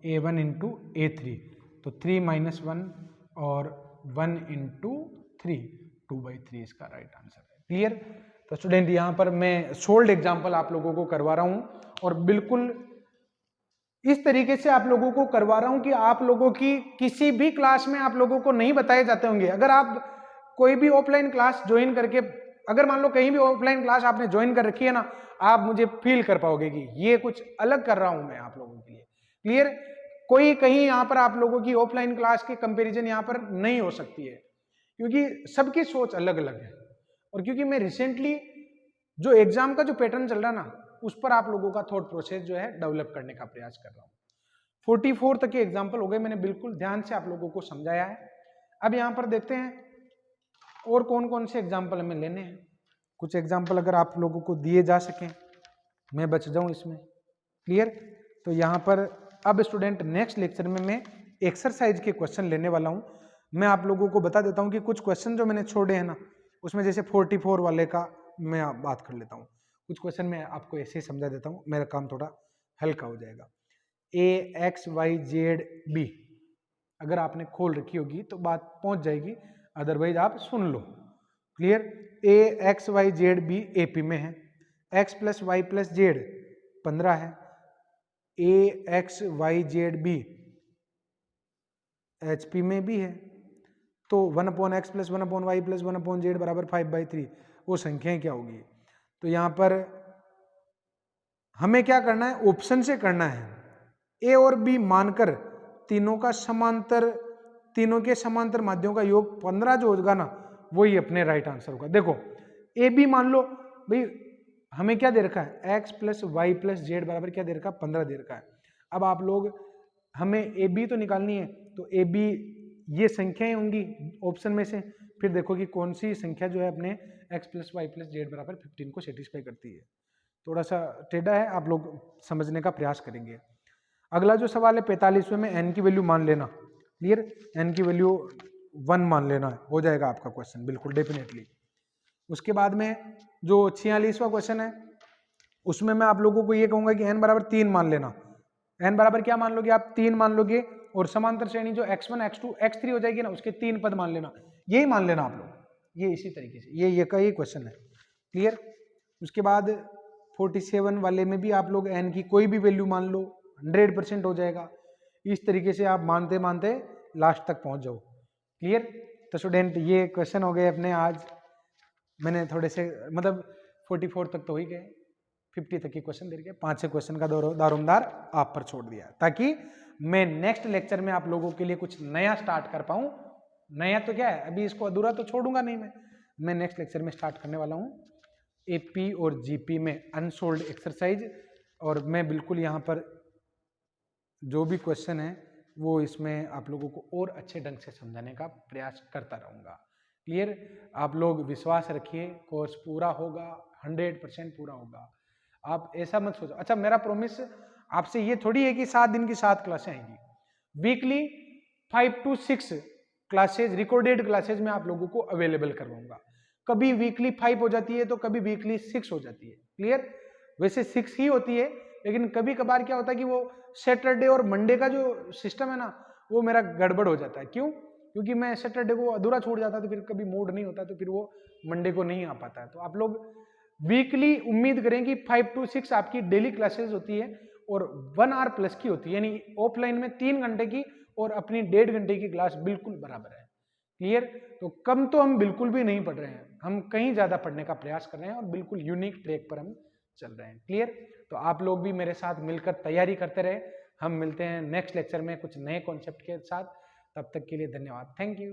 a1 इंटू a3, तो 3 - 1 और 1 इंटू 3, 2/3 इसका राइट आंसर है। क्लियर? तो स्टूडेंट यहाँ पर मैं सोल्ड एग्जाम्पल आप लोगों को करवा रहा हूँ और बिल्कुल इस तरीके से आप लोगों को करवा रहा हूँ कि आप लोगों की किसी भी क्लास में आप लोगों को नहीं बताए जाते होंगे। अगर आप कोई भी ऑफलाइन क्लास ज्वाइन करके, अगर मान लो कहीं भी ऑफलाइन क्लास आपने ज्वाइन कर रखी है ना, आप मुझे फील कर पाओगे कि ये कुछ अलग कर रहा हूं मैं आप लोगों के लिए। क्लियर? कोई कहीं यहाँ पर आप लोगों की ऑफलाइन क्लास के कंपैरिजन यहाँ पर नहीं हो सकती है, क्योंकि सबकी सोच अलग अलग है। और क्योंकि मैं रिसेंटली जो एग्जाम का जो पैटर्न चल रहा ना, उस पर आप लोगों का थॉट प्रोसेस जो है डेवलप करने का प्रयास कर रहा हूँ। 44 तक के एग्जाम्पल हो गए, मैंने बिल्कुल ध्यान से आप लोगों को समझाया है। अब यहाँ पर देखते हैं और कौन कौन से एग्जाम्पल हमें लेने हैं। कुछ एग्जाम्पल अगर आप लोगों को दिए जा सकें, मैं बच जाऊं इसमें। क्लियर? तो यहाँ पर अब स्टूडेंट नेक्स्ट लेक्चर में मैं एक्सरसाइज के क्वेश्चन लेने वाला हूँ। मैं आप लोगों को बता देता हूँ कि कुछ क्वेश्चन जो मैंने छोड़े हैं ना, उसमें जैसे 44 वाले का मैं बात कर लेता हूँ। कुछ क्वेश्चन मैं आपको ऐसे ही समझा देता हूँ, मेरा काम थोड़ा हल्का हो जाएगा। AXYZ B अगर आपने खोल रखी होगी तो बात पहुंच जाएगी, अदरवाइज आप सुन लो। क्लियर? AXYZ B AP में है, x + y + z 15 है, AXYZ B HP में भी है, तो 1/x + 1/y + 1/z बराबर 5/3, वो संख्याएं क्या होगी? तो यहाँ पर हमें क्या करना है? ऑप्शन से करना है। ए और बी मानकर तीनों के समांतर माध्यों का योग 15 जो होगा ना, वही अपने राइट आंसर होगा। देखो ए बी मान लो भाई, हमें क्या दे रखा है? x + y + z बराबर क्या दे रखा है? 15 दे रखा है। अब आप लोग, हमें ए बी तो निकालनी है, तो ए बी ये संख्याएं होंगी ऑप्शन में से, फिर देखो कि कौन सी संख्या जो है अपने x + y + z बराबर 15 को सेटिस्फाई करती है। थोड़ा सा टेढ़ा है, आप लोग समझने का प्रयास करेंगे। अगला जो सवाल है 45वें में n की वैल्यू मान लेना। क्लियर? n की वैल्यू 1 मान लेना, हो जाएगा आपका क्वेश्चन बिल्कुल डेफिनेटली। उसके बाद में जो 46वां क्वेश्चन है, उसमें मैं आप लोगों को ये कहूंगा कि n बराबर 3 मान लेना। n बराबर क्या मान लोगे आप? 3 मान लोगे, और समांतर श्रेणी जो x1 x2 x3 हो जाएगी ना, उसके 3 पद मान लेना। यही मान लेना आप लोग, ये इसी तरीके से, ये का ही क्वेश्चन है। क्लियर? उसके बाद 47 वाले में भी आप लोग n की कोई भी वैल्यू मान लो, 100% हो जाएगा। इस तरीके से आप मानते मानते लास्ट तक पहुंच जाओ। क्लियर? तो स्टूडेंट ये क्वेश्चन हो गए अपने आज। मैंने थोड़े से मतलब 44 तक तो हो ही गए, 50 तक के क्वेश्चन दे के 5-6 क्वेश्चन का दारोमदार आप पर छोड़ दिया, ताकि मैं नेक्स्ट लेक्चर में आप लोगों के लिए कुछ नया स्टार्ट कर पाऊं। नया तो क्या है, अभी इसको अधूरा तो छोड़ूंगा नहीं मैं नेक्स्ट लेक्चर में स्टार्ट करने वाला हूं एपी और जीपी में अनसोल्ड एक्सरसाइज, और मैं बिल्कुल यहाँ पर जो भी क्वेश्चन है वो इसमें आप लोगों को और अच्छे ढंग से समझाने का प्रयास करता रहूँगा। क्लियर? आप लोग विश्वास रखिए, कोर्स पूरा होगा, 100% पूरा होगा। आप ऐसा मत सोचो। अच्छा, मेरा प्रॉमिस आपसे ये थोड़ी है कि 7 दिन की 7 क्लासें आएंगी। Weekly 5 to 6 classes, recorded classes में आप लोगों को अवेलेबल करवाऊंगा। कभी वीकली 5 हो जाती है तो कभी वीकली 6 हो जाती है। क्लियर? वैसे 6 ही होती है, लेकिन कभी कभार क्या होता है कि वो सैटरडे और मंडे का जो सिस्टम है ना, वो मेरा गड़बड़ हो जाता है। क्यों? क्योंकि मैं सैटरडे को अधूरा छूट जाता है, तो फिर कभी मूड नहीं होता, तो फिर वो मंडे को नहीं आ पाता है। तो आप लोग वीकली उम्मीद करें कि 5 to 6 आपकी डेली क्लासेस होती है, और 1 आवर प्लस की होती है, यानी ऑफलाइन में 3 घंटे की और अपनी 1.5 घंटे की क्लास बिल्कुल बराबर है। क्लियर? तो कम तो हम बिल्कुल भी नहीं पढ़ रहे हैं, हम कहीं ज्यादा पढ़ने का प्रयास कर रहे हैं और बिल्कुल यूनिक ट्रैक पर हम चल रहे हैं। क्लियर? तो आप लोग भी मेरे साथ मिलकर तैयारी करते रहे। हम मिलते हैं नेक्स्ट लेक्चर में कुछ नए कॉन्सेप्ट के साथ। तब तक के लिए धन्यवाद। Thank you.